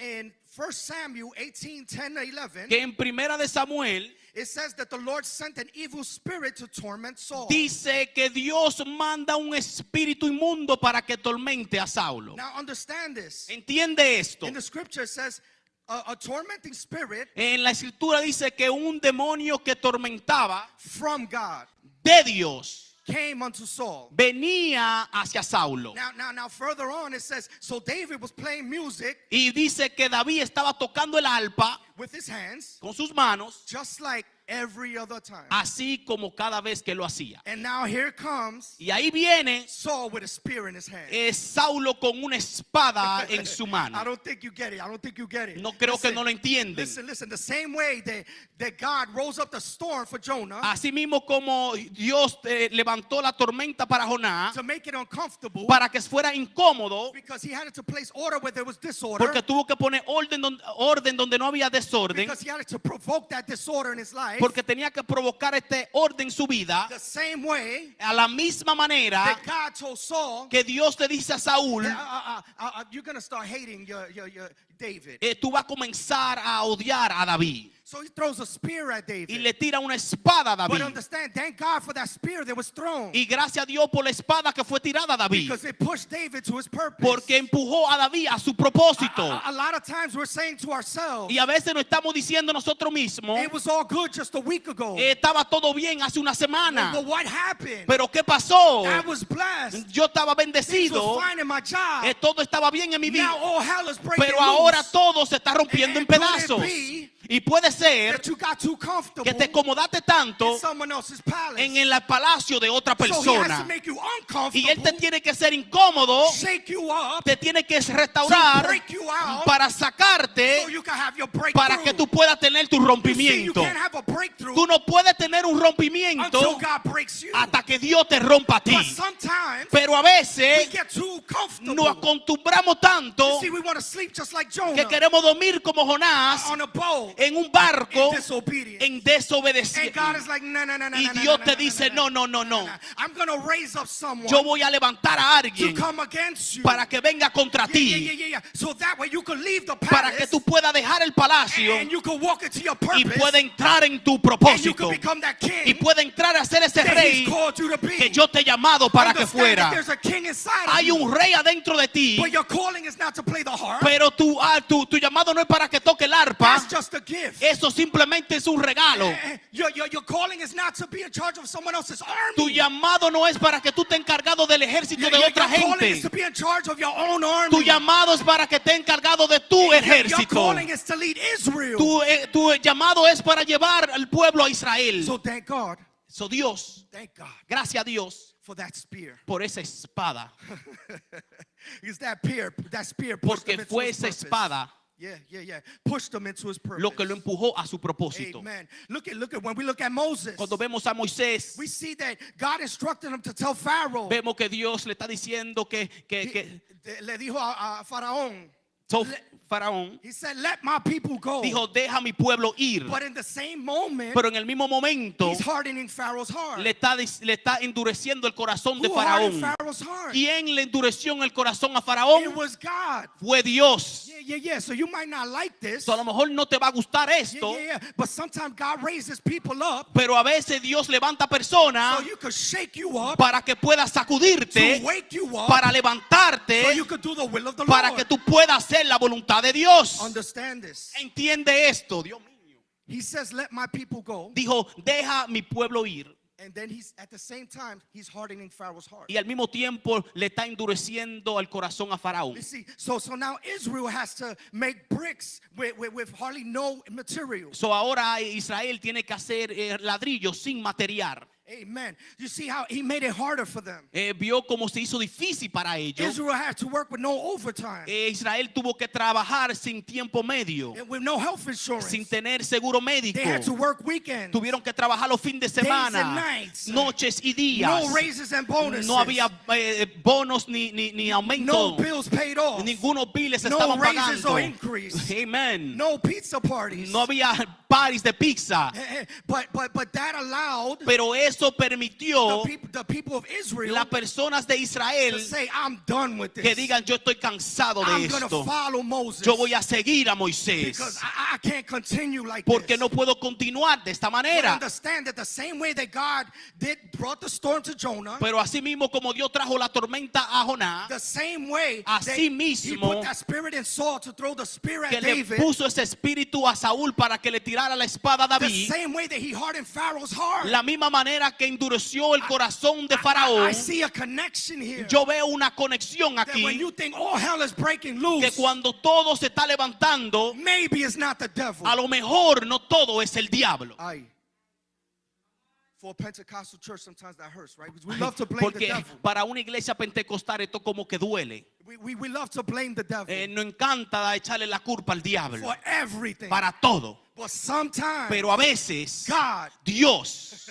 Speaker 1: in 1 Samuel 18, 10 to 11,
Speaker 2: que en Primera de Samuel
Speaker 1: it says that the Lord sent an evil spirit to torment Saul.
Speaker 2: dice que Dios manda un espíritu inmundo para que tormente a Saulo.
Speaker 1: Now understand this.
Speaker 2: ¿Entiende esto?
Speaker 1: In the scripture it says a tormenting spirit
Speaker 2: En la escritura dice que un demonio que tormentaba
Speaker 1: from God
Speaker 2: de Dios
Speaker 1: came unto Saul.
Speaker 2: venía hacia Saulo.
Speaker 1: Now further on it says, so David was playing music
Speaker 2: Y dice que David estaba tocando el arpa
Speaker 1: with his hands,
Speaker 2: con sus manos,
Speaker 1: just like every other time.
Speaker 2: así como cada vez que lo hacía.
Speaker 1: And now here comes
Speaker 2: Y ahí viene
Speaker 1: Saul with a spear in his hand.
Speaker 2: Saulo con una espada en su
Speaker 1: I
Speaker 2: mano.
Speaker 1: don't think you get it. I don't think you get it.
Speaker 2: No creo que no lo entienden.
Speaker 1: Listen. The same way that God rose up the storm for Jonah
Speaker 2: Así mismo como Dios levantó la tormenta para Jonás,
Speaker 1: to make it uncomfortable,
Speaker 2: para que fuera incómodo,
Speaker 1: because he had to place order where there was disorder,
Speaker 2: porque tuvo que poner orden donde no había desorden,
Speaker 1: because he had to provoke that disorder in his life.
Speaker 2: porque tenía que provocar este orden en su vida.
Speaker 1: The same way
Speaker 2: A la misma manera
Speaker 1: that God told Saul,
Speaker 2: que Dios le dice a Saúl,
Speaker 1: you're going to start hating your David.
Speaker 2: tú vas a comenzar a odiar a David.
Speaker 1: So he throws a spear at
Speaker 2: Y
Speaker 1: David.
Speaker 2: le tira una espada a
Speaker 1: But
Speaker 2: David.
Speaker 1: understand, thank God for that spear that was thrown,
Speaker 2: Y gracias a Dios por la espada que fue tirada a David,
Speaker 1: because it pushed David to his purpose.
Speaker 2: porque empujó a David a su propósito.
Speaker 1: A lot of times we're saying to ourselves,
Speaker 2: Y a veces nos estamos diciendo nosotros mismos,
Speaker 1: it was all good just a week ago.
Speaker 2: estaba todo bien hace una semana,
Speaker 1: But what happened?
Speaker 2: pero ¿qué pasó?
Speaker 1: I was blessed.
Speaker 2: Yo estaba
Speaker 1: Things
Speaker 2: bendecido,
Speaker 1: was fine in my job.
Speaker 2: todo estaba bien en mi
Speaker 1: Now
Speaker 2: vida,
Speaker 1: all hell is breaking
Speaker 2: pero ahora
Speaker 1: loose.
Speaker 2: todo se está rompiendo en
Speaker 1: And could it
Speaker 2: pedazos.
Speaker 1: be
Speaker 2: Y puede ser
Speaker 1: that you got too comfortable
Speaker 2: que te acomodaste tanto
Speaker 1: in someone else's palace.
Speaker 2: en el palacio de otra
Speaker 1: So he has to
Speaker 2: persona,
Speaker 1: make you
Speaker 2: y él te
Speaker 1: uncomfortable,
Speaker 2: tiene que ser incómodo,
Speaker 1: shake you up,
Speaker 2: te tiene que
Speaker 1: to
Speaker 2: restaurar
Speaker 1: break you out,
Speaker 2: para sacarte,
Speaker 1: so you can have your breakthrough.
Speaker 2: para que tú puedas tener tu
Speaker 1: You see, you
Speaker 2: rompimiento.
Speaker 1: can't have a breakthrough
Speaker 2: Tú no puedes tener un
Speaker 1: until
Speaker 2: rompimiento
Speaker 1: God breaks you.
Speaker 2: hasta que Dios te rompa a ti.
Speaker 1: But sometimes
Speaker 2: Pero a
Speaker 1: we
Speaker 2: veces
Speaker 1: get too comfortable.
Speaker 2: nos acostumbramos tanto
Speaker 1: You see, we want to sleep just like Jonah
Speaker 2: que queremos dormir como Jonás
Speaker 1: on a boat
Speaker 2: en un barco
Speaker 1: in disobedience.
Speaker 2: en
Speaker 1: And
Speaker 2: desobediencia.
Speaker 1: God is like, no.
Speaker 2: Y Dios te dice, no.
Speaker 1: I'm going to raise up someone
Speaker 2: Yo voy a levantar a
Speaker 1: to
Speaker 2: alguien
Speaker 1: come against you.
Speaker 2: para que venga contra ti,
Speaker 1: Yeah. So that way you can leave the
Speaker 2: para que
Speaker 1: palace
Speaker 2: tú puedas dejar el palacio
Speaker 1: and you can walk into your
Speaker 2: y
Speaker 1: purpose
Speaker 2: pueda entrar en tu
Speaker 1: and you can
Speaker 2: propósito
Speaker 1: become that
Speaker 2: y
Speaker 1: king
Speaker 2: pueda entrar a ser ese
Speaker 1: that
Speaker 2: rey
Speaker 1: he's called you to be.
Speaker 2: que yo te he llamado para que
Speaker 1: Understand that
Speaker 2: fuera.
Speaker 1: there's a king inside of
Speaker 2: Hay
Speaker 1: you,
Speaker 2: un rey adentro de ti,
Speaker 1: but your calling is not to play the harp.
Speaker 2: pero tu llamado no es para que toque el arpa.
Speaker 1: That's just a gift.
Speaker 2: Eso simplemente es un regalo.
Speaker 1: Your calling is not to be in charge of someone else's army.
Speaker 2: Tu llamado no es para que tú estés encargado del ejército de otra
Speaker 1: Your calling is
Speaker 2: gente.
Speaker 1: to be in charge of your own army.
Speaker 2: Tu llamado es para que estés encargado de tu
Speaker 1: Your
Speaker 2: ejército.
Speaker 1: calling is to lead Israel.
Speaker 2: Tu llamado es para llevar al pueblo a Israel.
Speaker 1: So thank God.
Speaker 2: Dios,
Speaker 1: Thank God
Speaker 2: gracias a Dios
Speaker 1: for that spear.
Speaker 2: por esa espada,
Speaker 1: Is that spear pushed
Speaker 2: porque
Speaker 1: him into
Speaker 2: fue
Speaker 1: his
Speaker 2: esa
Speaker 1: purpose.
Speaker 2: espada
Speaker 1: Yeah. Pushed him into his purpose.
Speaker 2: lo que lo empujó a su propósito.
Speaker 1: Amen. Look at when we look at Moses.
Speaker 2: Cuando vemos a Moisés,
Speaker 1: We see that God instructed him to tell Pharaoh.
Speaker 2: vemos que Dios le está diciendo que
Speaker 1: Le dijo a Faraón.
Speaker 2: Faraón
Speaker 1: He said, "Let my people go."
Speaker 2: dijo, deja a mi pueblo ir.
Speaker 1: But in the same moment,
Speaker 2: Pero en el mismo momento
Speaker 1: he's hardening Pharaoh's heart.
Speaker 2: le está endureciendo el corazón de
Speaker 1: Who hardened
Speaker 2: Faraón.
Speaker 1: Pharaoh's heart?
Speaker 2: ¿Quién le endureció en el corazón a
Speaker 1: It
Speaker 2: Faraón?
Speaker 1: was God.
Speaker 2: Fue Dios.
Speaker 1: Yeah. So you might not like this.
Speaker 2: So, a lo mejor no te va a gustar esto,
Speaker 1: Yeah. But sometimes God raises people up
Speaker 2: pero a veces Dios levanta personas
Speaker 1: so you could shake you up,
Speaker 2: para que pueda sacudirte,
Speaker 1: to wake you up,
Speaker 2: para
Speaker 1: so
Speaker 2: levantarte,
Speaker 1: you could do the will of the
Speaker 2: para
Speaker 1: Lord.
Speaker 2: que tú puedas hacer la voluntad de Dios.
Speaker 1: Understand this.
Speaker 2: Entiende esto, Dios mío.
Speaker 1: He says, "Let my people go,"
Speaker 2: Dijo, deja mi pueblo ir.
Speaker 1: and then he's at the same time he's hardening Pharaoh's heart.
Speaker 2: Y al mismo tiempo le está endureciendo el corazón a Faraón.
Speaker 1: You see, so now Israel has to make bricks with hardly no material.
Speaker 2: So ahora Israel tiene que hacer ladrillos sin material.
Speaker 1: Amen. You see how he made it harder for them.
Speaker 2: Vio cómo se hizo difícil para ellos.
Speaker 1: Israel had to work with no overtime,
Speaker 2: Israel tuvo que trabajar sin tiempo medio,
Speaker 1: and with no health insurance.
Speaker 2: sin tener seguro médico.
Speaker 1: They had to work weekends,
Speaker 2: Tuvieron que trabajar los fines de
Speaker 1: days and
Speaker 2: semana,
Speaker 1: nights,
Speaker 2: noches y días.
Speaker 1: no raises and bonuses,
Speaker 2: No había bonos ni
Speaker 1: no
Speaker 2: aumento.
Speaker 1: bills paid off,
Speaker 2: Ningunos biles
Speaker 1: no
Speaker 2: estaban
Speaker 1: raises
Speaker 2: pagando.
Speaker 1: or increase,
Speaker 2: Amen.
Speaker 1: no pizza parties,
Speaker 2: No había parties de pizza.
Speaker 1: But that allowed
Speaker 2: Pero eso permitió
Speaker 1: the people of Israel
Speaker 2: las personas de
Speaker 1: to
Speaker 2: Israel
Speaker 1: say, I'm done with
Speaker 2: que
Speaker 1: this.
Speaker 2: digan, yo estoy cansado de
Speaker 1: I'm going to
Speaker 2: esto.
Speaker 1: follow Moses.
Speaker 2: Yo voy a seguir a
Speaker 1: Because
Speaker 2: Moisés.
Speaker 1: I can't continue like
Speaker 2: Porque
Speaker 1: this.
Speaker 2: no puedo continuar de esta
Speaker 1: But
Speaker 2: manera.
Speaker 1: understand that the same way that God brought the storm to Jonah,
Speaker 2: Pero así mismo como Dios trajo la tormenta a Jonás,
Speaker 1: the same way
Speaker 2: Así
Speaker 1: that he
Speaker 2: mismo
Speaker 1: put that spirit in Saul to throw the spear
Speaker 2: que
Speaker 1: at
Speaker 2: le
Speaker 1: David,
Speaker 2: puso ese espíritu a Saúl para que le tirara la espada a
Speaker 1: the
Speaker 2: David,
Speaker 1: same way that he hardened Pharaoh's heart.
Speaker 2: la misma manera que endureció el corazón de
Speaker 1: I
Speaker 2: Faraón.
Speaker 1: see a connection here.
Speaker 2: Yo veo una conexión
Speaker 1: That when
Speaker 2: aquí,
Speaker 1: you think all hell is breaking
Speaker 2: que
Speaker 1: loose,
Speaker 2: cuando todo se está levantando,
Speaker 1: maybe it's not the devil.
Speaker 2: a lo mejor no todo es el diablo.
Speaker 1: Aye. For a Pentecostal church, sometimes that hurts, right? Because we love to blame the
Speaker 2: Porque
Speaker 1: devil.
Speaker 2: para una iglesia pentecostal esto como que duele.
Speaker 1: We love to blame the devil
Speaker 2: Nos encanta echarle la culpa al diablo
Speaker 1: for everything.
Speaker 2: para todo.
Speaker 1: But sometimes
Speaker 2: Pero a veces
Speaker 1: God
Speaker 2: Dios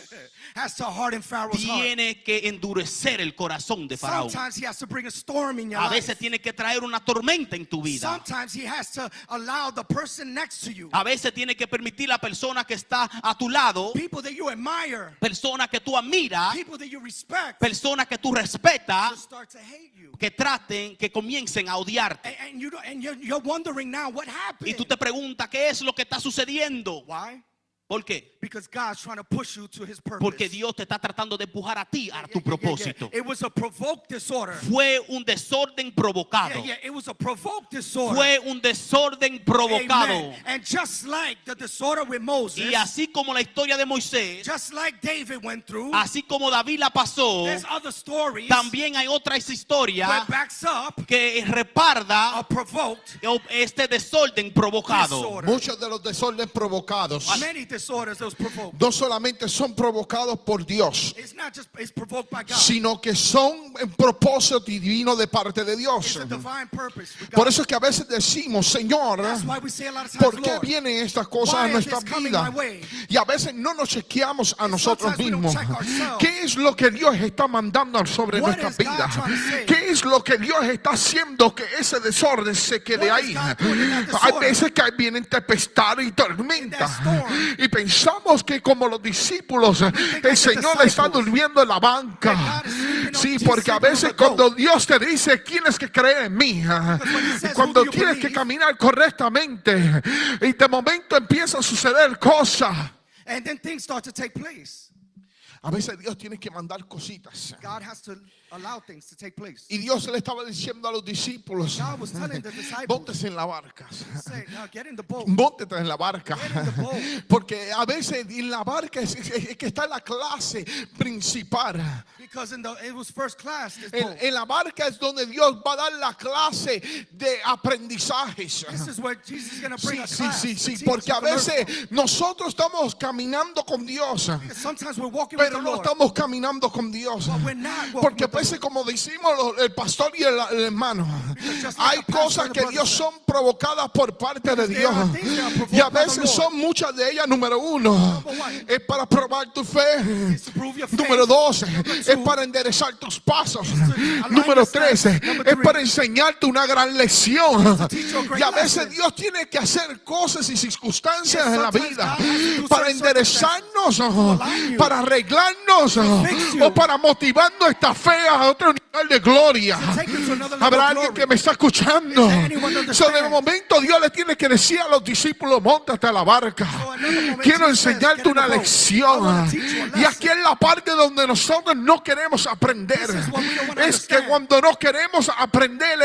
Speaker 1: has to harden Pharaoh's heart.
Speaker 2: tiene que endurecer el corazón de Faraón.
Speaker 1: Sometimes he has to bring a storm in your
Speaker 2: A
Speaker 1: life.
Speaker 2: veces tiene que traer una tormenta en tu vida.
Speaker 1: Sometimes he has to allow the person next to you,
Speaker 2: A veces tiene que permitir la persona que está a tu lado,
Speaker 1: people that you admire,
Speaker 2: persona que tú admiras,
Speaker 1: people that you respect,
Speaker 2: persona que tú
Speaker 1: to
Speaker 2: respetas,
Speaker 1: start to hate you.
Speaker 2: que traten, que comiencen a odiarte.
Speaker 1: And you're wondering now what happened.
Speaker 2: Y tú te preguntas, ¿qué es lo que está sucediendo?
Speaker 1: Why?
Speaker 2: ¿Por qué?
Speaker 1: Because God's trying to push you to his purpose.
Speaker 2: Porque Dios te está tratando de empujar a ti a tu propósito.
Speaker 1: It was a provoked disorder.
Speaker 2: Fue un desorden provocado.
Speaker 1: It was a provoked disorder.
Speaker 2: Fue un desorden provocado.
Speaker 1: Amen. And just like the disorder with Moses,
Speaker 2: Y así como la historia de Moisés,
Speaker 1: just like David went through,
Speaker 2: así como David la pasó,
Speaker 1: there's other stories
Speaker 2: también hay otras
Speaker 1: where
Speaker 2: historias
Speaker 1: it backs up
Speaker 2: que reparda
Speaker 1: a provoked
Speaker 2: este desorden provocado.
Speaker 1: disorder.
Speaker 3: Muchos de los desórdenes provocados
Speaker 1: Many disorders that was provoked.
Speaker 3: no solamente son provocados por Dios,
Speaker 1: It's not just it's provoked by God.
Speaker 3: sino que son en propósito divino de parte de
Speaker 1: It's
Speaker 3: Dios.
Speaker 1: a divine purpose with
Speaker 3: Por
Speaker 1: God.
Speaker 3: eso es que a veces decimos, Señor,
Speaker 1: That's why we say a lot of times,
Speaker 3: ¿por qué
Speaker 1: Lord,
Speaker 3: vienen estas cosas
Speaker 1: why
Speaker 3: a
Speaker 1: is
Speaker 3: nuestra
Speaker 1: this coming
Speaker 3: vida?
Speaker 1: my way?
Speaker 3: Y a veces no nos chequeamos a nosotros
Speaker 1: sometimes we don't
Speaker 3: mismos.
Speaker 1: check ourselves.
Speaker 3: ¿Qué es lo que Dios está mandando sobre
Speaker 1: What
Speaker 3: nuestra
Speaker 1: is God
Speaker 3: vida?
Speaker 1: trying to say?
Speaker 3: ¿Qué es lo que Dios está haciendo que ese desorden se quede
Speaker 1: What is
Speaker 3: ahí?
Speaker 1: God doing in that
Speaker 3: Hay
Speaker 1: disorder?
Speaker 3: veces que vienen tempestades y tormentas
Speaker 1: In that storm.
Speaker 3: y pensamos que como los discípulos
Speaker 1: think
Speaker 3: el
Speaker 1: like the
Speaker 3: Señor está
Speaker 1: disciples,
Speaker 3: durmiendo en la banca.
Speaker 1: that God is sleeping on-
Speaker 3: Sí,
Speaker 1: he's
Speaker 3: porque a
Speaker 1: sleeping on
Speaker 3: veces
Speaker 1: the
Speaker 3: cuando
Speaker 1: boat.
Speaker 3: Dios te dice tienes que creer en mí,
Speaker 1: when he says,
Speaker 3: cuando
Speaker 1: who do you
Speaker 3: tienes que
Speaker 1: believe?
Speaker 3: caminar correctamente y de momento empiezan a suceder cosas.
Speaker 1: And then things start to take place.
Speaker 3: A veces Dios tiene que mandar cositas.
Speaker 1: God has to allow things to take place.
Speaker 3: Y Dios le estaba diciendo a los discípulos,
Speaker 1: God was telling the disciples,
Speaker 3: móntese en la barca.
Speaker 1: say, now get in the boat.
Speaker 3: Móntete en la barca.
Speaker 1: Get in the boat.
Speaker 3: Porque a veces en la barca es que está la clase principal.
Speaker 1: Because it was first class, this
Speaker 3: En,
Speaker 1: boat.
Speaker 3: en la barca es donde Dios va a dar la clase de aprendizajes.
Speaker 1: This is where Jesus is going to bring
Speaker 3: Sí,
Speaker 1: a
Speaker 3: sí,
Speaker 1: class.
Speaker 3: sí,
Speaker 1: to
Speaker 3: sí,
Speaker 1: teach
Speaker 3: porque
Speaker 1: us
Speaker 3: a
Speaker 1: to learn
Speaker 3: veces
Speaker 1: from.
Speaker 3: nosotros estamos caminando con Dios,
Speaker 1: Sometimes we're walking with
Speaker 3: pero
Speaker 1: the
Speaker 3: no
Speaker 1: Lord.
Speaker 3: estamos caminando con Dios.
Speaker 1: But we're not walking
Speaker 3: Porque
Speaker 1: with the
Speaker 3: pues
Speaker 1: Lord.
Speaker 3: como decimos el pastor y el hermano,
Speaker 1: just like
Speaker 3: hay
Speaker 1: the pastor
Speaker 3: cosas
Speaker 1: and the
Speaker 3: que
Speaker 1: brother
Speaker 3: Dios
Speaker 1: said.
Speaker 3: son provocadas por parte de
Speaker 1: there
Speaker 3: Dios.
Speaker 1: are things that are provoked
Speaker 3: Y a
Speaker 1: by the
Speaker 3: veces
Speaker 1: Lord.
Speaker 3: son muchas de ellas, número uno,
Speaker 1: Number one.
Speaker 3: es para probar tu fe.
Speaker 1: It's to prove your faith.
Speaker 3: Número dos,
Speaker 1: Number
Speaker 3: es
Speaker 1: two,
Speaker 3: para enderezar tus pasos.
Speaker 1: align
Speaker 3: Número
Speaker 1: your steps.
Speaker 3: tres,
Speaker 1: Number
Speaker 3: es
Speaker 1: three,
Speaker 3: para enseñarte una gran lección.
Speaker 1: to teach you a great
Speaker 3: Y a veces
Speaker 1: lesson.
Speaker 3: Dios tiene que hacer cosas y circunstancias
Speaker 1: Yes,
Speaker 3: en la
Speaker 1: sometimes
Speaker 3: vida
Speaker 1: God has to do
Speaker 3: para
Speaker 1: certain
Speaker 3: enderezarnos,
Speaker 1: align you,
Speaker 3: para arreglarnos
Speaker 1: fix you,
Speaker 3: o para motivar nuestra fe a otro nivel de gloria.
Speaker 1: to take you to another level
Speaker 3: Habrá
Speaker 1: of
Speaker 3: alguien
Speaker 1: glory.
Speaker 3: que me está escuchando.
Speaker 1: Is there anyone that
Speaker 3: So, de
Speaker 1: understands?
Speaker 3: momento Dios le tiene que decir a los discípulos, móntate a la barca.
Speaker 1: So another moment
Speaker 3: Quiero
Speaker 1: Jesus says,
Speaker 3: enseñarte
Speaker 1: "Get in
Speaker 3: una
Speaker 1: the boat. I
Speaker 3: lección.
Speaker 1: wanna teach you a
Speaker 3: Y
Speaker 1: lesson."
Speaker 3: aquí es la parte donde nosotros no queremos aprender.
Speaker 1: This is what we don't wanna
Speaker 3: Es que
Speaker 1: understand.
Speaker 3: cuando no queremos aprender